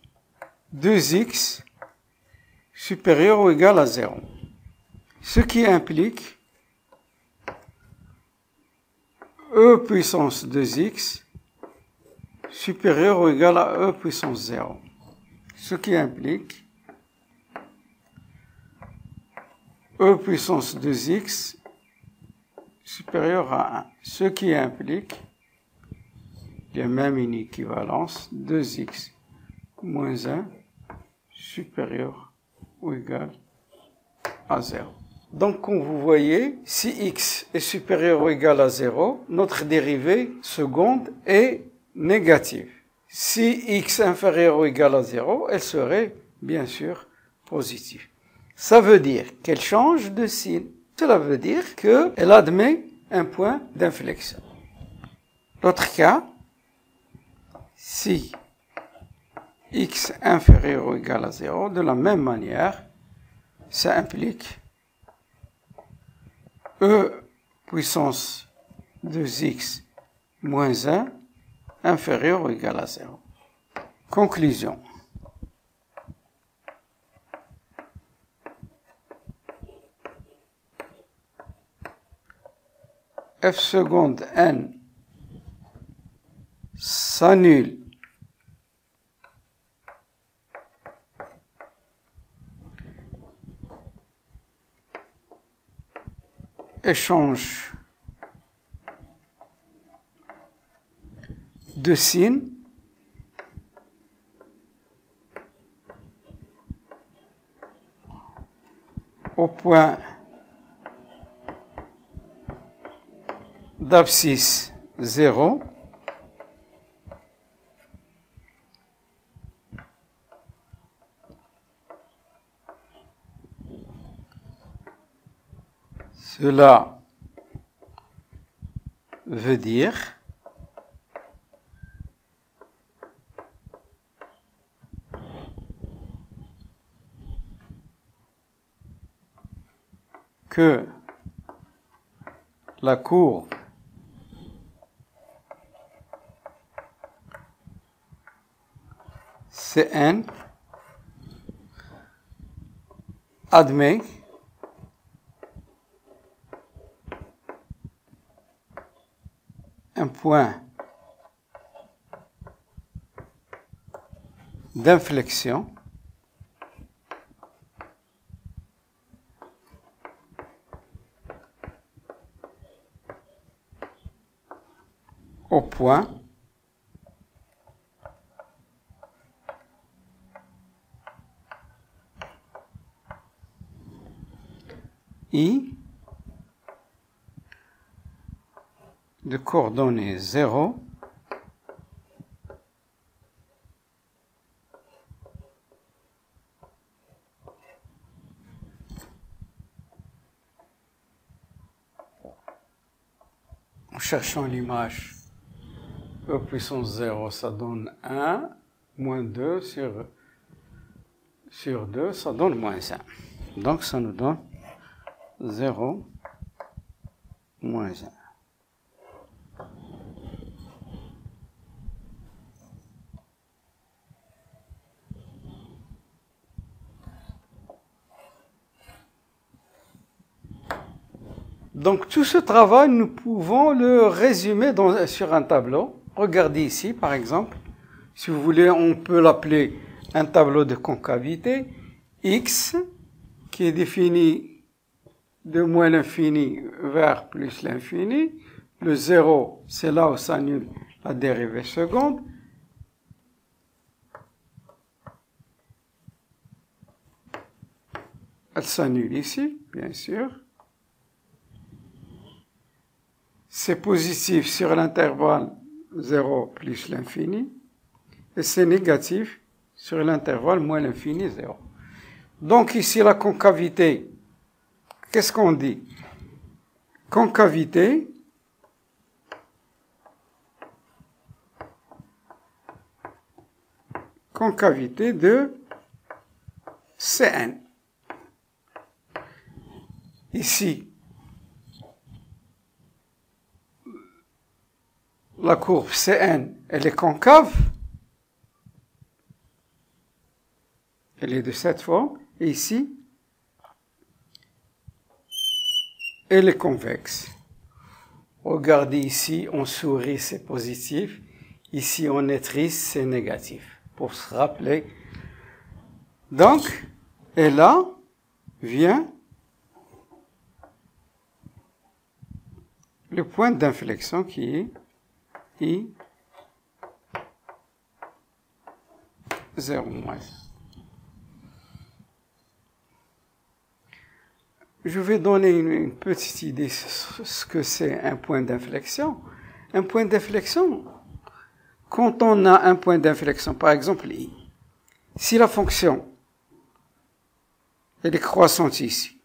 2x supérieur ou égal à 0. Ce qui implique e puissance 2x supérieur ou égal à e puissance 0. Ce qui implique e puissance 2x supérieur à 1. Ce qui implique, il y a même une équivalence, 2x moins 1 supérieur ou égal à 0. Donc, comme vous voyez, si x est supérieur ou égal à 0, notre dérivée seconde est négative. Si x est inférieur ou égal à 0, elle serait bien sûr positive. Ça veut dire qu'elle change de signe. Cela veut dire qu'elle admet un point d'inflexion. L'autre cas, si x est inférieur ou égal à 0, de la même manière, ça implique e puissance 2x moins 1 inférieur ou égal à 0. Conclusion. F seconde n s'annule et change de signe au point d'abscisse 0, cela veut dire que la courbe Cn admet un point d'inflexion au point I de coordonnées 0 en cherchant l'image E puissance 0, ça donne 1, moins 2 sur 2, ça donne moins 1. Donc ça nous donne 0, moins 1. Donc tout ce travail, nous pouvons le résumer sur un tableau. Regardez ici, par exemple, si vous voulez, on peut l'appeler un tableau de concavité. X, qui est défini de moins l'infini vers plus l'infini. Le 0, c'est là où s'annule la dérivée seconde. Elle s'annule ici, bien sûr. C'est positif sur l'intervalle 0 plus l'infini. Et c'est négatif sur l'intervalle moins l'infini 0. Donc ici, la concavité, qu'est-ce qu'on dit? Concavité de Cn. Ici, la courbe Cn, elle est concave. Elle est de cette forme. Et ici, elle est convexe. Regardez ici, on sourit, c'est positif. Ici, on est triste, c'est négatif. Pour se rappeler. Donc, et là, vient le point d'inflexion qui est I 0 moins. Je vais donner une petite idée sur ce que c'est un point d'inflexion. Un point d'inflexion, quand on a un point d'inflexion, par exemple I, si la fonction elle est croissante ici,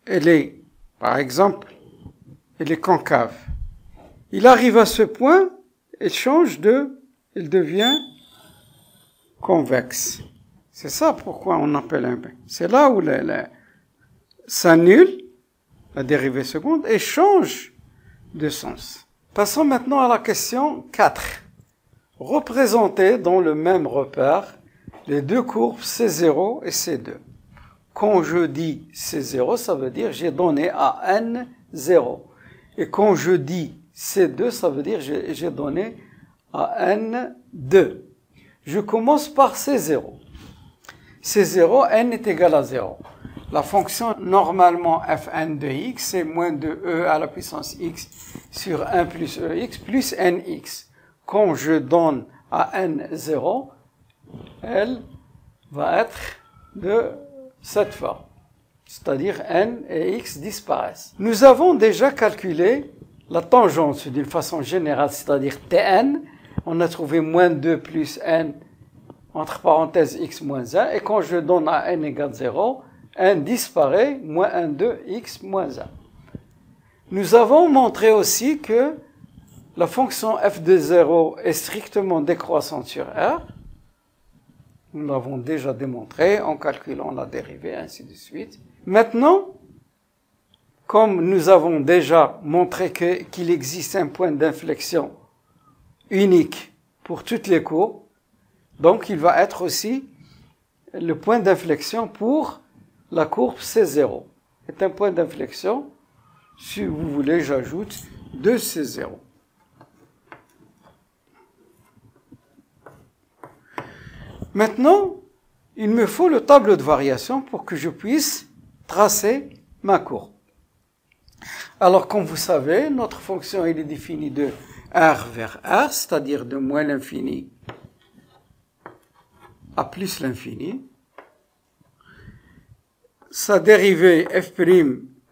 elle est, par exemple, elle est concave. Il arrive à ce point, elle devient convexe. C'est ça pourquoi on appelle un point. C'est là où s'annule la dérivée seconde et change de sens. Passons maintenant à la question 4. Représenter dans le même repère les deux courbes C0 et C2. Quand je dis C0, ça veut dire j'ai donné à n 0. Et quand je dis C2, ça veut dire j'ai donné à n 2. Je commence par C0. C0, n est égal à 0. La fonction normalement fn de x, c'est moins de e à la puissance x sur 1 plus ex plus nx. Quand je donne à n 0, elle va être de cette forme. C'est-à-dire n et x disparaissent. Nous avons déjà calculé la tangente d'une façon générale, c'est-à-dire Tn. On a trouvé moins 2 plus n, entre parenthèses x moins 1. Et quand je donne à n égale 0, n disparaît, moins 1, 2, x moins 1. Nous avons montré aussi que la fonction f de 0 est strictement décroissante sur R. Nous l'avons déjà démontré en calculant la dérivée, ainsi de suite. Maintenant, comme nous avons déjà montré qu'il existe un point d'inflexion unique pour toutes les courbes, donc il va être aussi le point d'inflexion pour la courbe C0. C'est un point d'inflexion, si vous voulez, j'ajoute 2C0. Maintenant, il me faut le tableau de variation pour que je puisse tracer ma courbe. Alors, comme vous savez, notre fonction elle est définie de R vers R, c'est-à-dire de moins l'infini à plus l'infini. Sa dérivée f'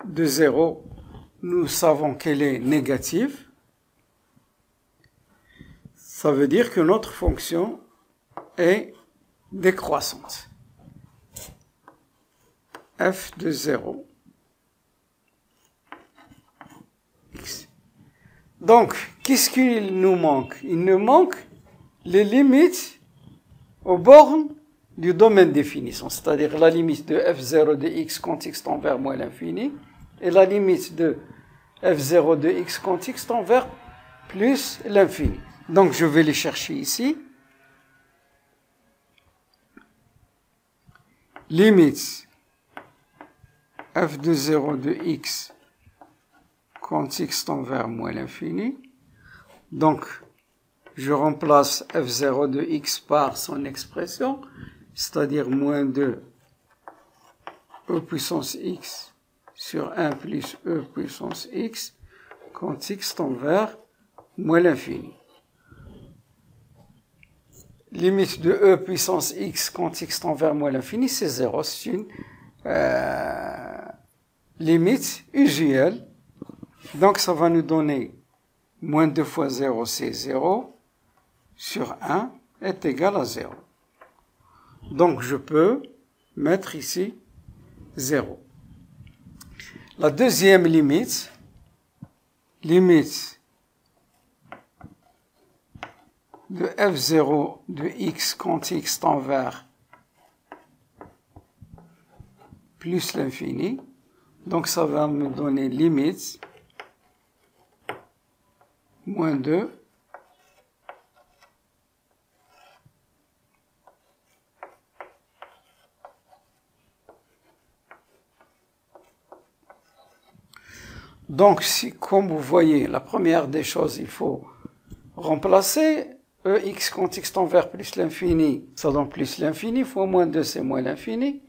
de 0, nous savons qu'elle est négative. Ça veut dire que notre fonction est décroissante. F de 0. X. Donc, qu'est-ce qu'il nous manque? Il nous manque les limites aux bornes du domaine définition, c'est-à-dire la limite de f0 de x quand x tend vers moins l'infini et la limite de f0 de x quand x tend vers plus l'infini. Donc, je vais les chercher ici. Limite f de 0 de x quand x tend vers moins l'infini. Donc, je remplace f0 de x par son expression, c'est-à-dire moins 2 e puissance x sur 1 plus e puissance x quand x tend vers moins l'infini. Limite de e puissance x quand x tend vers moins l'infini, c'est 0. C'est une limite usuelle. Donc, ça va nous donner moins 2 fois 0, c'est 0, sur 1 est égal à 0. Donc, je peux mettre ici 0. La deuxième limite, limite de f0 de x quand x tend vers plus l'infini. Donc, ça va me donner limite moins 2 donc, comme vous voyez, la première des choses, il faut remplacer ex quand x tend vers plus l'infini, ça donne plus l'infini, fois moins 2, c'est moins l'infini.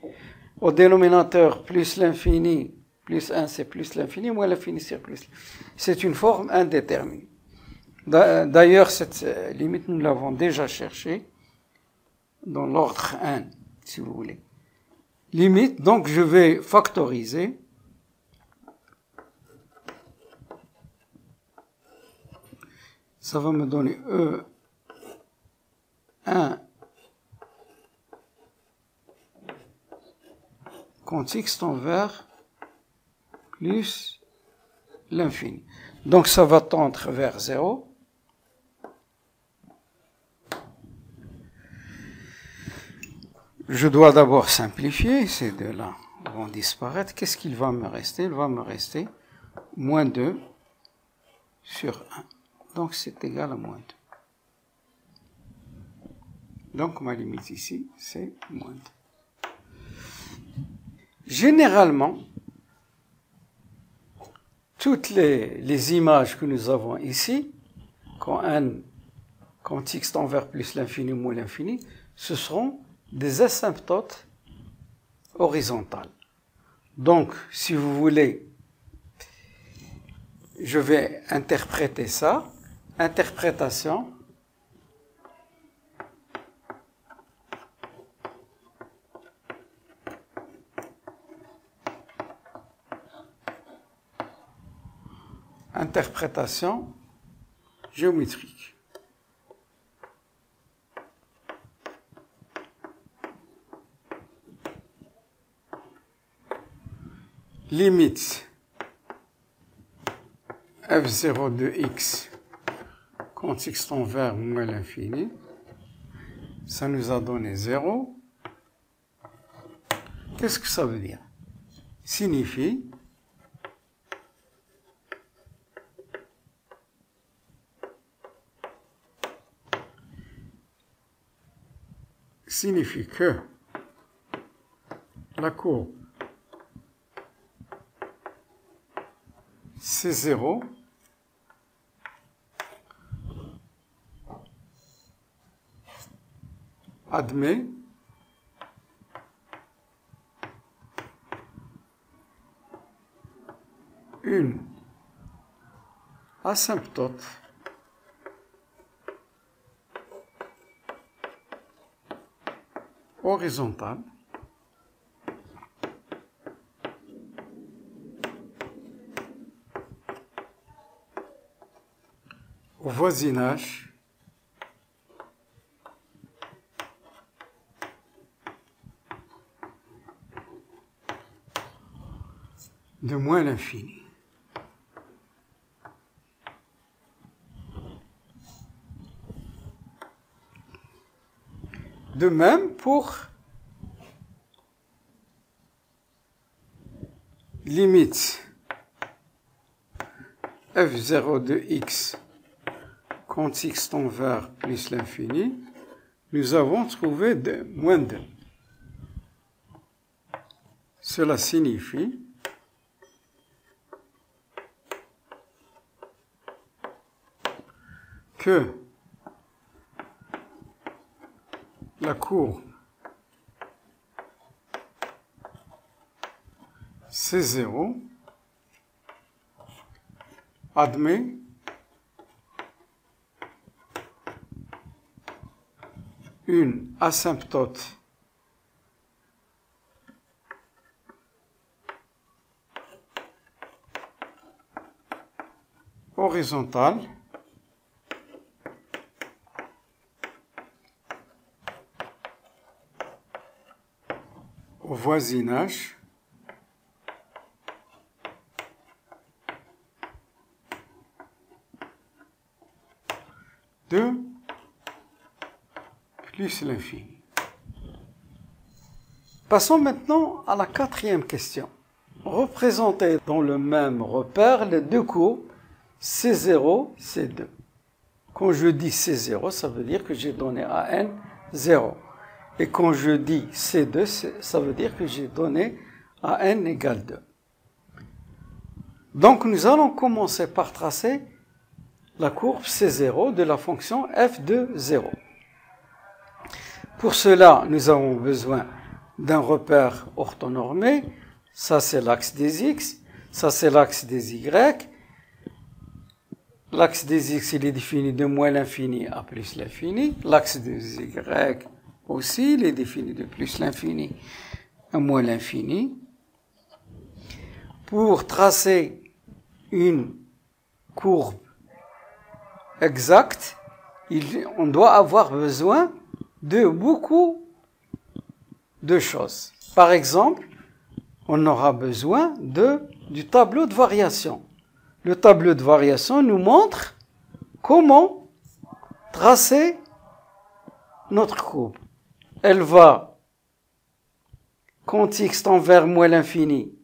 Au dénominateur, plus l'infini, plus 1, c'est plus l'infini, moins l'infini, c'est plus. C'est une forme indéterminée. D'ailleurs, cette limite, nous l'avons déjà cherchée dans l'ordre 1, si vous voulez. Limite, donc je vais factoriser. Ça va me donner E1 quand x tend vers plus l'infini. Donc ça va tendre vers 0. Je dois d'abord simplifier, ces deux-là vont disparaître. Qu'est-ce qu'il va me rester? Il va me rester moins 2 sur 1. Donc c'est égal à moins 2. Donc ma limite ici, c'est moins 2. Généralement, toutes les images que nous avons ici, quand x tend vers plus l'infini ou moins l'infini, ce seront des asymptotes horizontales. Donc, si vous voulez, je vais interpréter ça. Interprétation. Interprétation géométrique. Limite f0 de x quand x tend vers moins l'infini. Ça nous a donné 0. Qu'est-ce que ça veut dire? Signifie que la courbe C0 admet une asymptote horizontale au voisinage de moins l'infini. De même pour limite f0 de x quand x tend vers plus l'infini, nous avons trouvé moins 2. Cela signifie que la courbe C0 admet une asymptote horizontale au voisinage de plus l'infini. Passons maintenant à la quatrième question. Représentez dans le même repère les deux courbes C0, C2. Quand je dis C0, ça veut dire que j'ai donné à n 0. Et quand je dis C2, ça veut dire que j'ai donné à n égale 2. Donc nous allons commencer par tracer la courbe C0 de la fonction f de 0. Pour cela, nous avons besoin d'un repère orthonormé. Ça, c'est l'axe des x. Ça, c'est l'axe des y. L'axe des x, il est défini de moins l'infini à plus l'infini. L'axe des y aussi, il est défini de plus l'infini à moins l'infini. Pour tracer une courbe exacte, on doit avoir besoin de beaucoup de choses. Par exemple, on aura besoin du tableau de variation. Le tableau de variation nous montre comment tracer notre courbe. Elle va, quand x tend vers moins l'infini,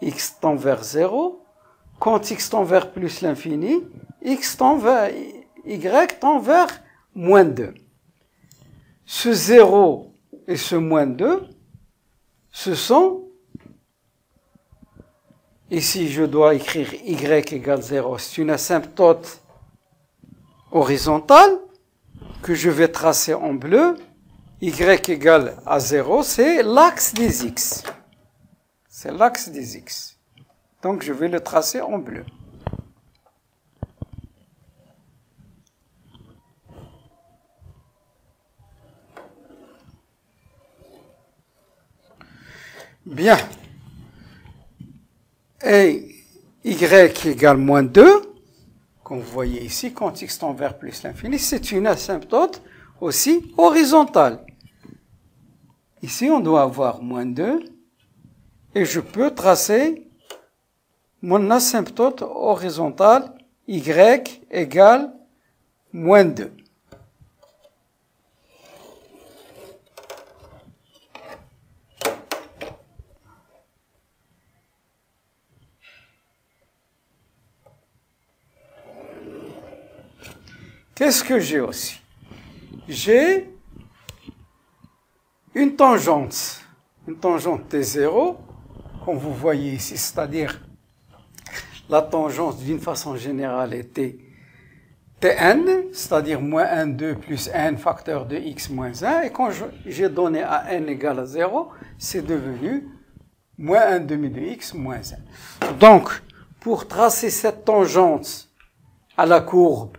x tend vers 0. Quand x tend vers plus l'infini, x tend vers y tend vers moins 2. Ce 0 et ce moins 2, ce sont, ici je dois écrire y égale 0, c'est une asymptote horizontale que je vais tracer en bleu. Y égale à 0, c'est l'axe des x. C'est l'axe des x. Donc je vais le tracer en bleu. Bien. Et y égale moins 2, comme vous voyez ici, quand x tend vers plus l'infini, c'est une asymptote aussi horizontale. Ici, on doit avoir moins 2, et je peux tracer mon asymptote horizontale y égale moins 2. Qu'est-ce que j'ai aussi? J'ai une tangente T0, comme vous voyez ici, c'est-à-dire la tangente d'une façon générale était Tn, c'est-à-dire moins 1, 2 plus n facteur de x moins 1, et quand j'ai donné à n égale à 0, c'est devenu moins 1 demi de x moins 1. Donc, pour tracer cette tangente à la courbe,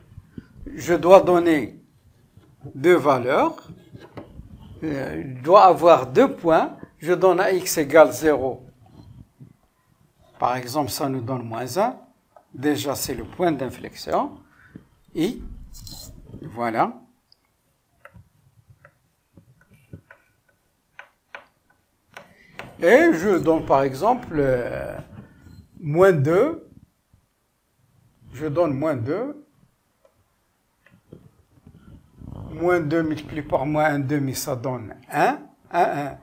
je dois donner deux valeurs, je dois avoir 2 points, je donne à x égale 0. Par exemple, ça nous donne moins 1. Déjà, c'est le point d'inflexion. Et voilà. Et je donne par exemple moins 2. Je donne moins 2. Moins 2 multiplié par moins 1 demi, ça donne 1. 1,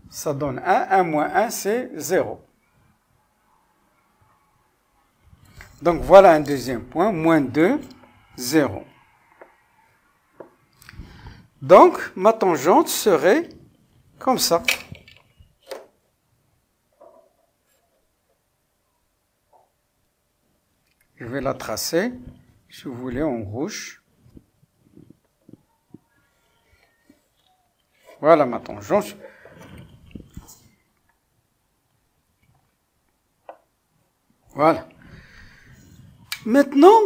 ça donne 1. 1 moins 1, c'est 0. Donc voilà un deuxième point. Moins 2, 0. Donc ma tangente serait comme ça. Je vais la tracer, si vous voulez, en rouge. Voilà ma tangente. Voilà. Maintenant,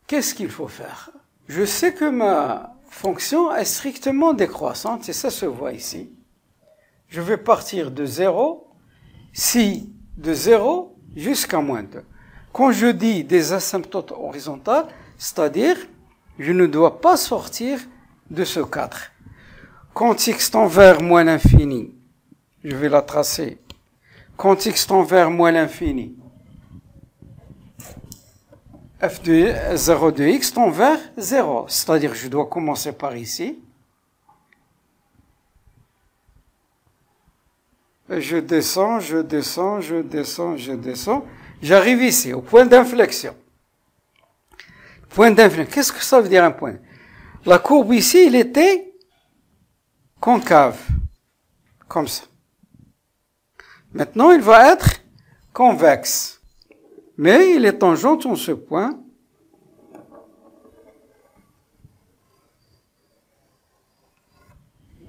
qu'est-ce qu'il faut faire? Je sais que ma fonction est strictement décroissante, et ça se voit ici. Je vais partir de 0, si de 0 jusqu'à moins 2. Quand je dis des asymptotes horizontales, c'est-à-dire, je ne dois pas sortir de ce cadre. Quand x tend vers moins l'infini, je vais la tracer. Quand x tend vers moins l'infini, f de 0 de x tend vers 0. C'est-à-dire, je dois commencer par ici. Et je descends. J'arrive ici, au point d'inflexion. Point d'inflexion. Qu'est-ce que ça veut dire un point? La courbe ici, il était concave. Comme ça. Maintenant, il va être convexe. Mais il est tangent en ce point.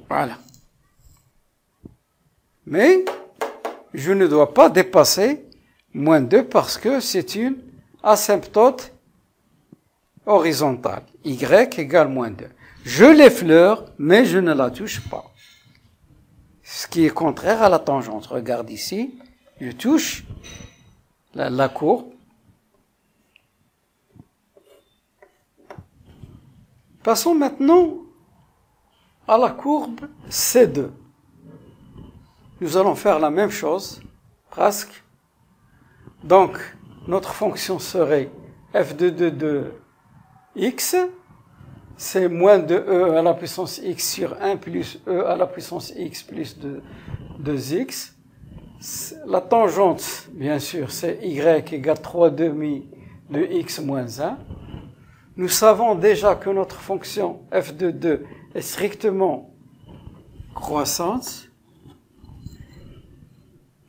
Voilà. Mais je ne dois pas dépasser moins 2 parce que c'est une asymptote horizontale. Y égale moins 2. Je l'effleure, mais je ne la touche pas. Ce qui est contraire à la tangente. Regarde ici, je touche la courbe. Passons maintenant à la courbe C2. Nous allons faire la même chose, presque. Donc, notre fonction serait f de x, c'est moins de e à la puissance x sur 1 plus e à la puissance x plus 2x. La tangente, bien sûr, c'est y égale 3 demi de x moins 1. Nous savons déjà que notre fonction f de 2 est strictement croissante,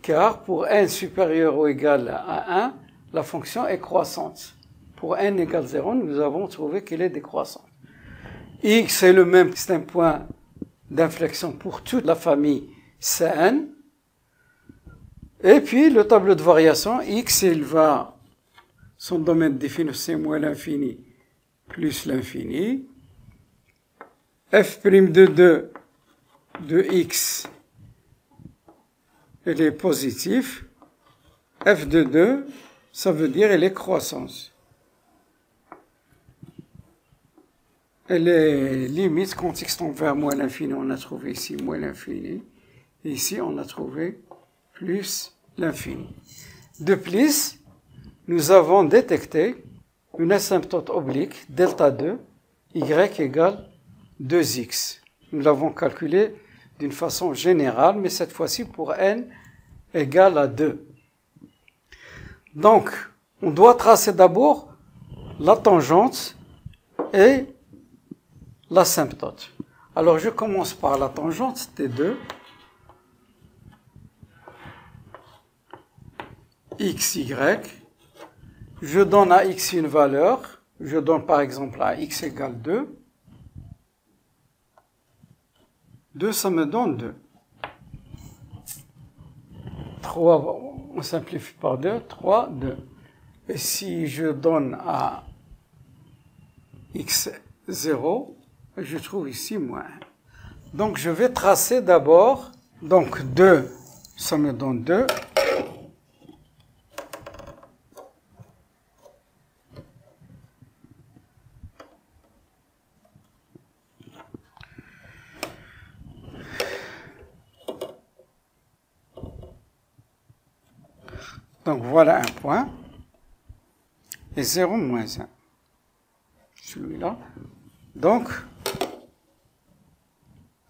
car pour n supérieur ou égal à 1, la fonction est croissante. Pour n égale 0, nous avons trouvé qu'elle est décroissante. X est le même, c'est un point d'inflexion pour toute la famille Cn. Et puis, le tableau de variation, x, il va, son domaine défini, c'est moins l'infini plus l'infini. F' de 2 de x elle est positive. F de 2, ça veut dire elle est croissance. Elle est limite quand x tend vers moins l'infini, on a trouvé ici moins l'infini. Et ici, on a trouvé plus l'infini. De plus, nous avons détecté une asymptote oblique, delta 2, y égale 2x. Nous l'avons calculé d'une façon générale, mais cette fois-ci pour n égale à 2. Donc, on doit tracer d'abord la tangente et l'asymptote. Alors, je commence par la tangente T2. XY. Je donne à x une valeur. Je donne par exemple à x égale 2. 2, ça me donne 2. 3, on simplifie par 2. 3, 2. Et si je donne à x 0, je trouve ici moins 1. Donc je vais tracer d'abord. Donc 2, ça me donne 2. Donc voilà un point, et 0 moins 1, celui-là. Donc,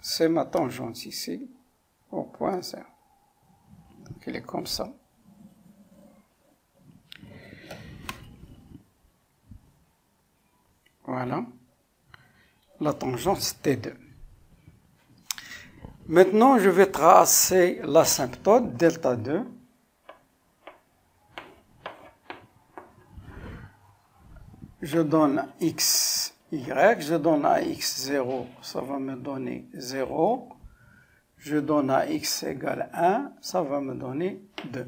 c'est ma tangente ici, au point 0. Donc elle est comme ça. Voilà, la tangente T2. Maintenant, je vais tracer l'asymptote, delta 2. Je donne x, y, je donne à x 0, ça va me donner 0. Je donne à x égale 1, ça va me donner 2.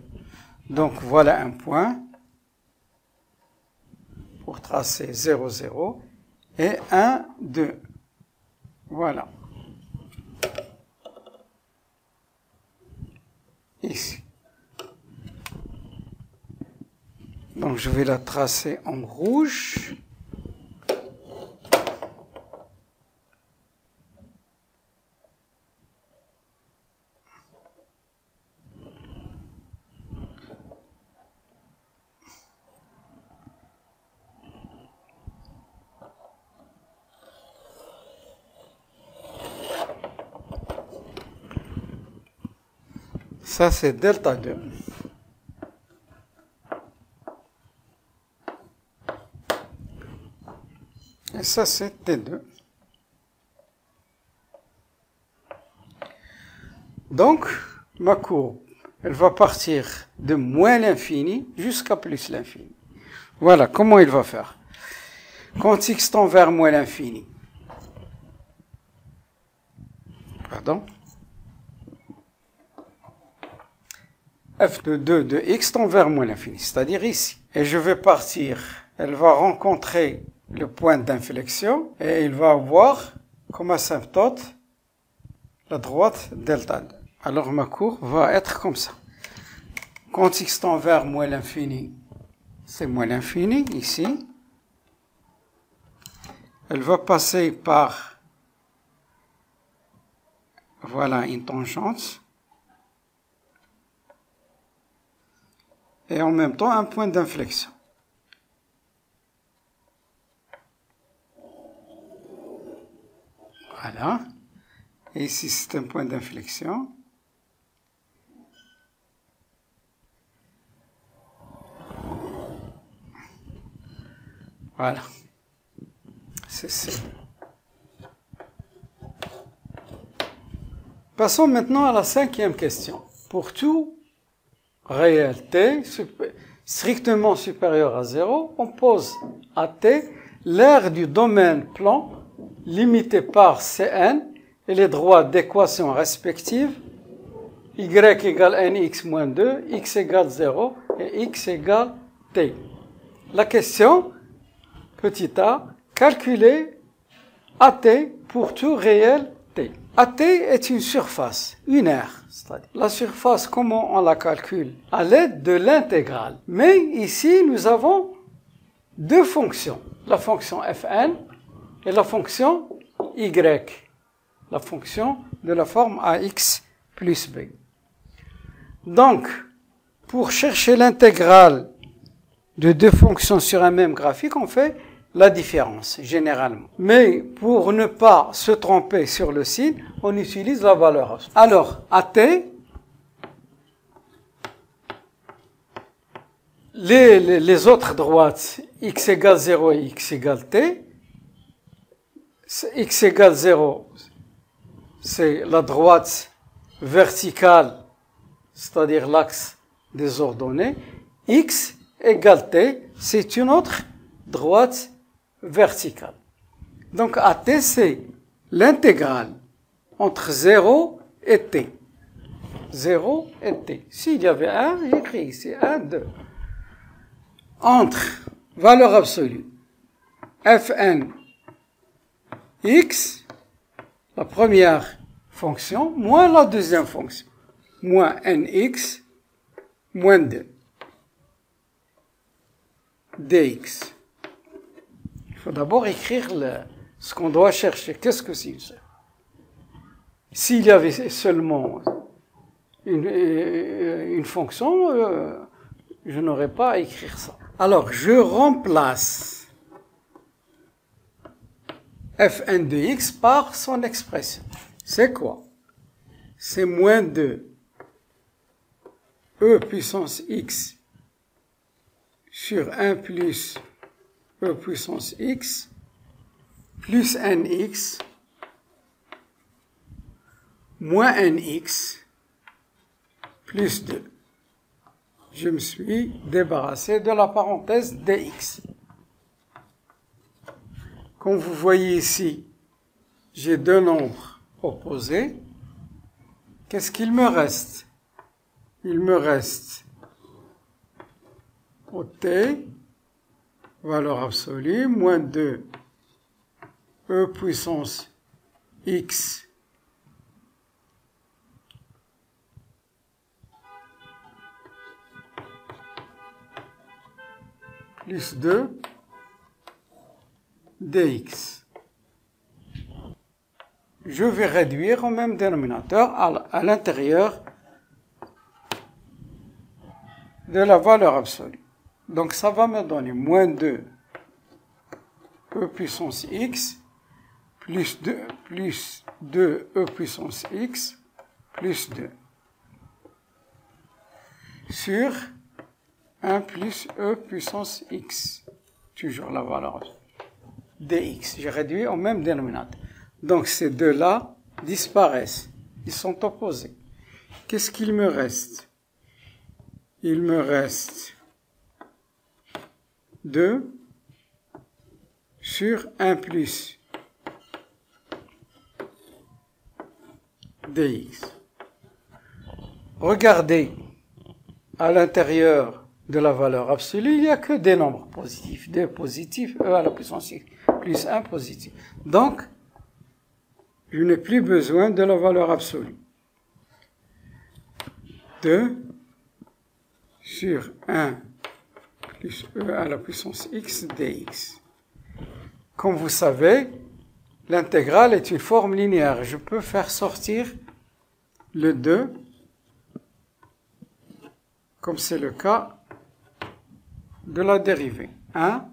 Donc voilà un point pour tracer 0, 0 et 1, 2. Voilà. Ici. Donc je vais la tracer en rouge. Ça c'est delta 2. Et ça, c'est T2. Donc, ma courbe, elle va partir de moins l'infini jusqu'à plus l'infini. Voilà, comment il va faire. Quand x tend vers moins l'infini. Pardon. F de 2 de x tend vers moins l'infini, c'est-à-dire ici. Et je vais partir, elle va rencontrer le point d'inflexion, et il va avoir comme asymptote la droite delta 2. Alors ma courbe va être comme ça. Quand x tend vers moins l'infini, c'est moins l'infini, ici. Elle va passer par, voilà, une tangente. Et en même temps, un point d'inflexion. Voilà. Et ici, c'est un point d'inflexion. Voilà. C'est ça. Passons maintenant à la 5e question. Pour tout réel t strictement supérieur à 0, on pose à t l'aire du domaine plan limité par Cn et les droits d'équation respectives y égale nx moins 2, x égale 0 et x égale t. La question, petit a, calculer at pour tout réel t. AT est une surface, une aire. C'est-à-dire, la surface, comment on la calcule? À l'aide de l'intégrale. Mais ici, nous avons deux fonctions. La fonction Fn et la fonction Y. La fonction de la forme AX plus B. Donc, pour chercher l'intégrale de deux fonctions sur un même graphique, on fait la différence, généralement. Mais pour ne pas se tromper sur le signe, on utilise la valeur absolue. Alors, AT, les autres droites, x égale 0 et x égale t, x égale 0, c'est la droite verticale, c'est-à-dire l'axe des ordonnées. X égale t, c'est une autre droite verticale. Donc AT, c'est l'intégrale entre 0 et t. 0 et t. S'il y avait 1, j'écris ici 1, 2. Entre valeur absolue Fn x, la première fonction, moins la deuxième fonction, moins nx, moins 2, dx. Il faut d'abord écrire ce qu'on doit chercher. Qu'est-ce que c'est ça? S'il y avait seulement une fonction, je n'aurais pas à écrire ça. Alors, je remplace Fn de x par son expression. C'est quoi? C'est moins 2 e puissance x sur 1 plus e puissance x plus nx moins nx plus 2. Je me suis débarrassé de la parenthèse dx. Comme vous voyez ici, j'ai deux nombres opposés. Qu'est-ce qu'il me reste? Il me reste au t, valeur absolue, moins 2 e puissance x plus 2 dx. Je vais réduire au même dénominateur à l'intérieur de la valeur absolue. Donc ça va me donner moins 2 e puissance x plus 2 e puissance x plus 2 sur 1 plus e puissance x. Toujours la valeur absolue. Dx. J'ai réduit au même dénominateur. Donc ces deux-là disparaissent. Ils sont opposés. Qu'est-ce qu'il me reste? Il me reste 2 sur 1 plus dx. Regardez, à l'intérieur de la valeur absolue, il n'y a que des nombres positifs. 2 positifs, e à la puissance x plus 1 positif. Donc, je n'ai plus besoin de la valeur absolue. 2 sur 1 plus e à la puissance x dx. Comme vous savez, l'intégrale est une forme linéaire. Je peux faire sortir le 2, comme c'est le cas de la dérivée. 1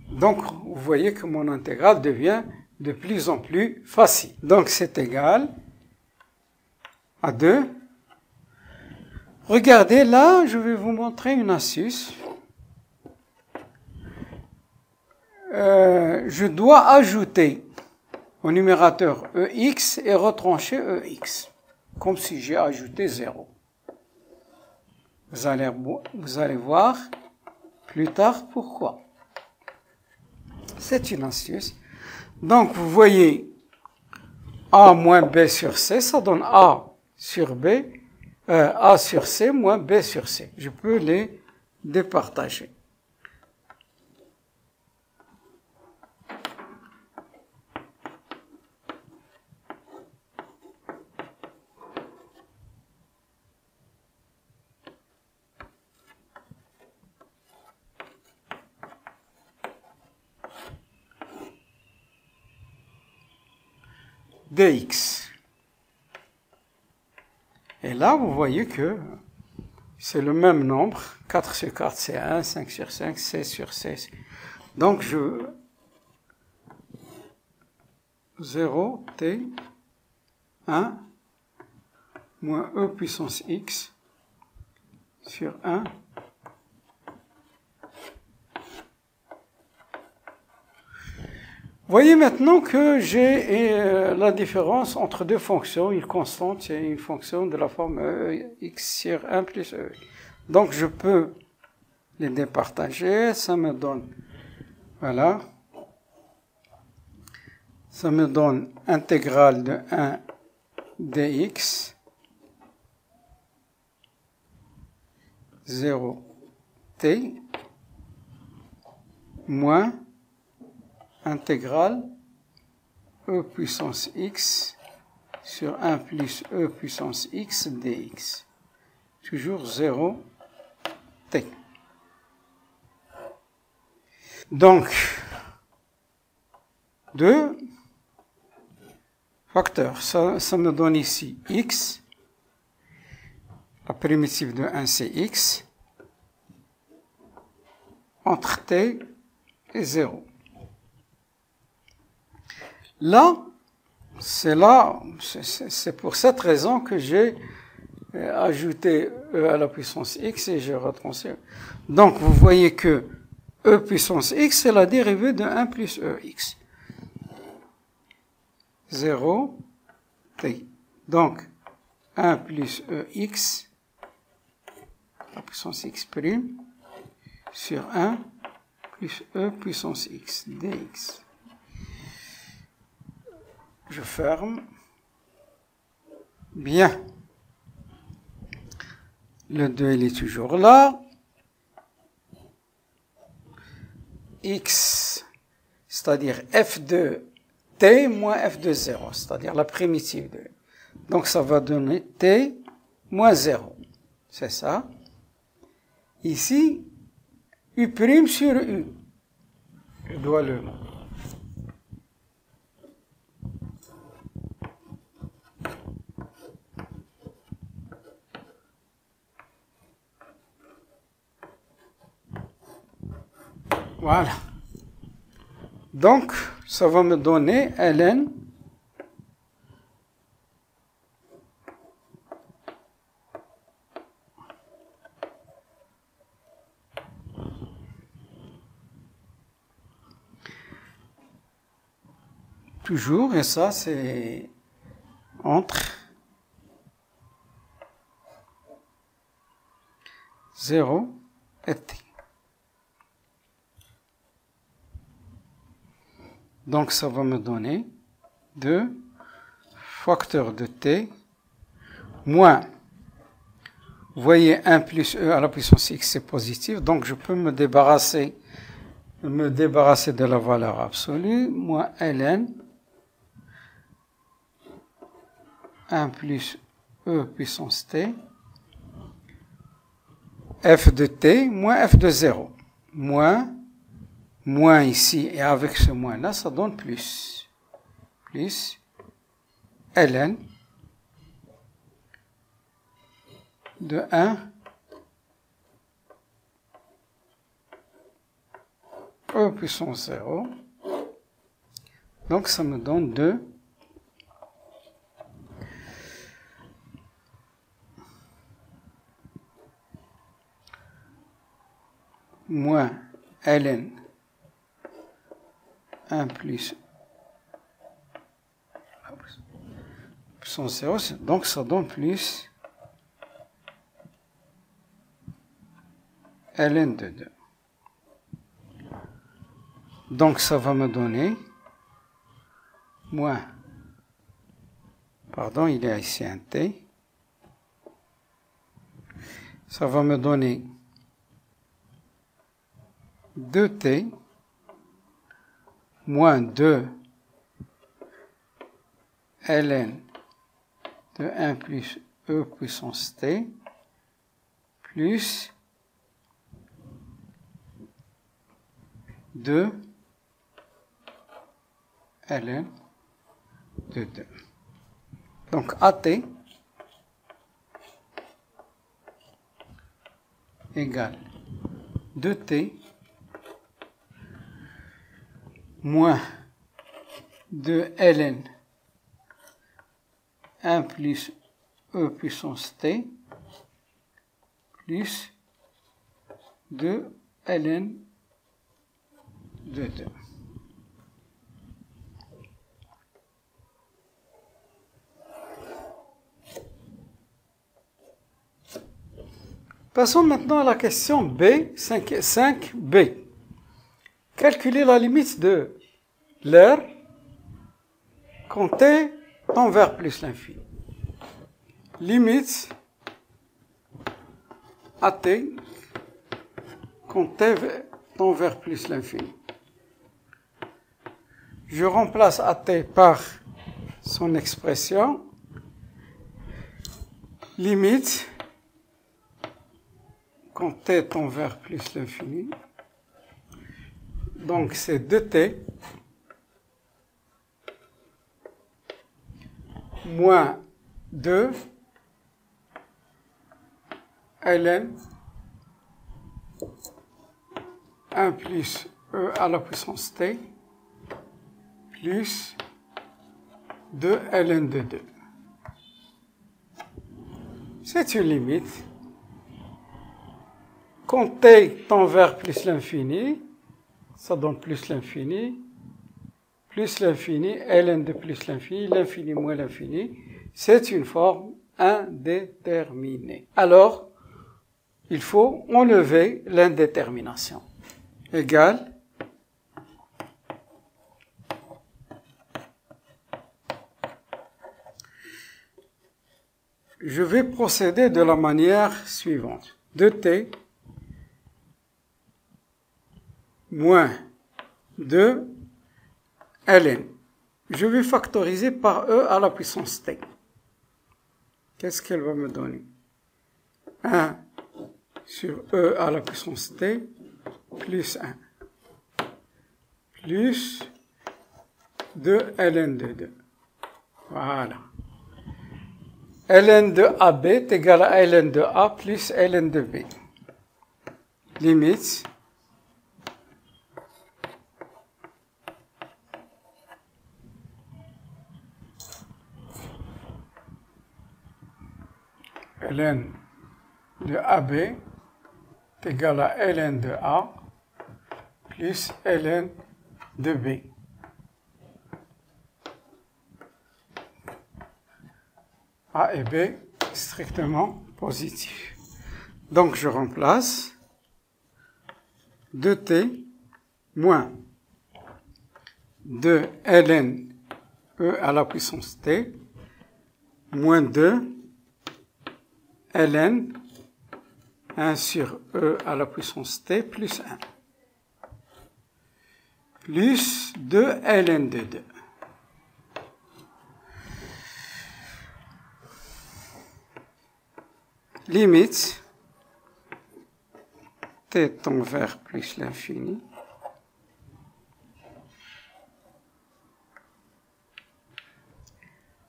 donc, vous voyez que mon intégrale devient de plus en plus facile. Donc, c'est égal à 2. Regardez, là, je vais vous montrer une astuce. Je dois ajouter au numérateur EX et retrancher EX, comme si j'ai ajouté 0. Vous allez voir plus tard pourquoi. C'est une astuce. Donc, vous voyez, A moins B sur C, ça donne A sur B, A sur C moins B sur C. Je peux les départager. dx. Et là, vous voyez que c'est le même nombre. 4 sur 4, c'est 1. 5 sur 5, 16 sur 16. Donc, 0, t, 1, moins e puissance x sur 1. Voyez maintenant que j'ai la différence entre deux fonctions, une constante et une fonction de la forme x sur 1 plus e. Donc je peux les départager, ça me donne, voilà, ça me donne intégrale de 1 dx 0 t moins intégrale e puissance x sur 1 plus e puissance x dx. Toujours 0 t. Donc, deux facteurs. Ça me donne ici x. La primitive de 1, c'est x. Entre t et 0. Là, c'est pour cette raison que j'ai ajouté e à la puissance x et j'ai retranscrit. Donc, vous voyez que e puissance x, c'est la dérivée de 1 plus ex. 0, t. Donc, 1 plus ex, la puissance x prime, sur 1 plus e puissance x, dx. Je ferme. Bien. Le 2, il est toujours là. X, c'est-à-dire f de t moins f de 0, c'est-à-dire la primitive de. Donc ça va donner t moins 0. C'est ça. Ici, u' sur u. Je dois le nom. Voilà. Donc, ça va me donner ln toujours, et ça c'est entre 0 et t. Donc ça va me donner 2 facteurs de t moins, vous voyez 1 plus e à la puissance x c'est positif, donc je peux me débarrasser de la valeur absolue, moins ln 1 plus e puissance t f de t moins f de 0 moins ici, et avec ce moins là, ça donne plus ln de 1 e puissance 0. Donc ça me donne 2 moins ln 1 plus puissance 0, donc ça donne plus ln de 2. Donc ça va me donner moins, pardon, il y a ici un t, ça va me donner 2t moins 2 ln de 1 plus e puissance t plus 2 ln de 2. Donc AT égale 2T moins 2ln 1 plus e puissance t plus 2ln de 2. Passons maintenant à la question B, 5b. Calculer la limite de l'air quand t tend vers plus l'infini. Limite à t quand t tend vers plus l'infini. Je remplace at par son expression. Limite quand t tend vers plus l'infini. Donc c'est 2t moins 2 ln 1 plus e à la puissance t plus 2 ln de 2. C'est une limite. Quand t tend vers plus l'infini, ça donne plus l'infini, ln de plus l'infini moins l'infini, c'est une forme indéterminée. Alors, il faut enlever l'indétermination. Égale je vais procéder de la manière suivante. 2t moins 2 ln. Je vais factoriser par e à la puissance t. Qu'est-ce qu'elle va me donner? 1 sur e à la puissance t plus 1 plus 2 ln de 2. Voilà. ln de AB est égal à ln de A plus ln de B. Limite ln de AB est égal à ln de A plus ln de B. A et B strictement positifs. Donc je remplace 2t moins 2 ln e à la puissance t moins 2 ln 1 sur e à la puissance t plus 1 plus 2 ln de 2. Limite t tend vers plus l'infini.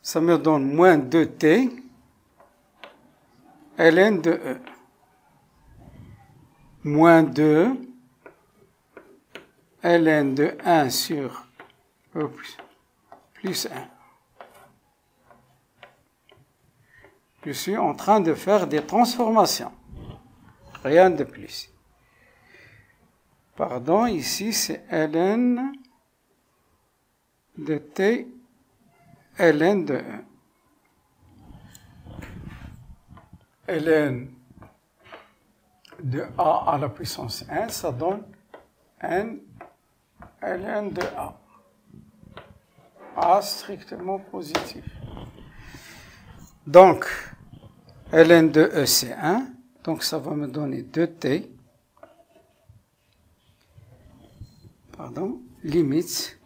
Ça me donne moins 2t ln de e moins 2 ln de 1 sur e plus 1. Je suis en train de faire des transformations. Rien de plus. Pardon, ici c'est ln de t ln de 1. ln de a à la puissance 1, ça donne n ln de a. A strictement positif. Donc, ln de e c'est 1, donc ça va me donner 2t, limite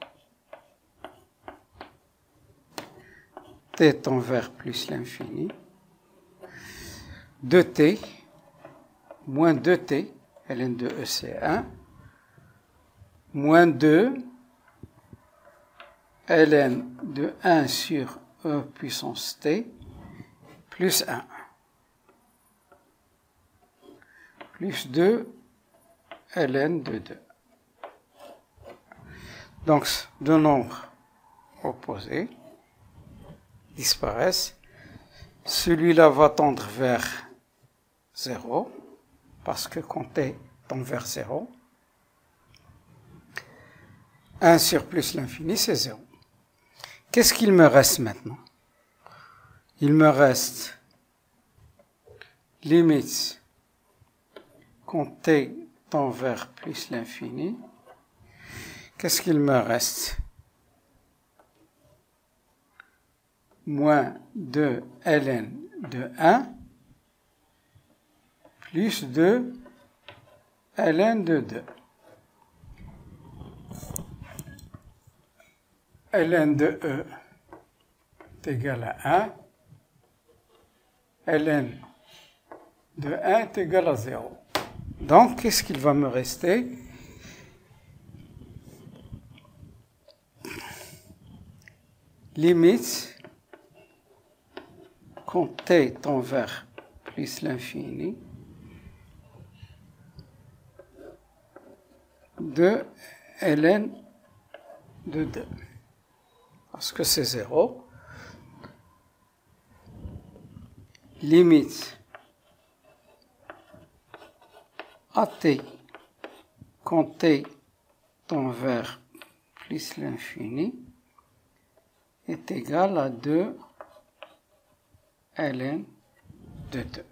t tend vers plus l'infini, 2t moins 2t, ln de e c'est 1, moins 2 ln de 1 sur e puissance t plus 1 plus 2 ln de 2. Donc, deux nombres opposés disparaissent. Celui-là va tendre vers 0, parce que quand t tend vers 0, 1 sur plus l'infini, c'est 0. Qu'est-ce qu'il me reste maintenant? Il me reste limite quand t tend vers plus l'infini. Qu'est-ce qu'il me reste? Moins 2 ln de 1 plus 2 ln de 2. ln de e est égal à 1. ln de 1 est égal à 0. Donc, qu'est-ce qu'il va me rester? Limite quand t tend vers plus l'infini de ln de 2. Parce que c'est 0. Limite at quand t tend vers plus l'infini est égal à 2 ln de 2.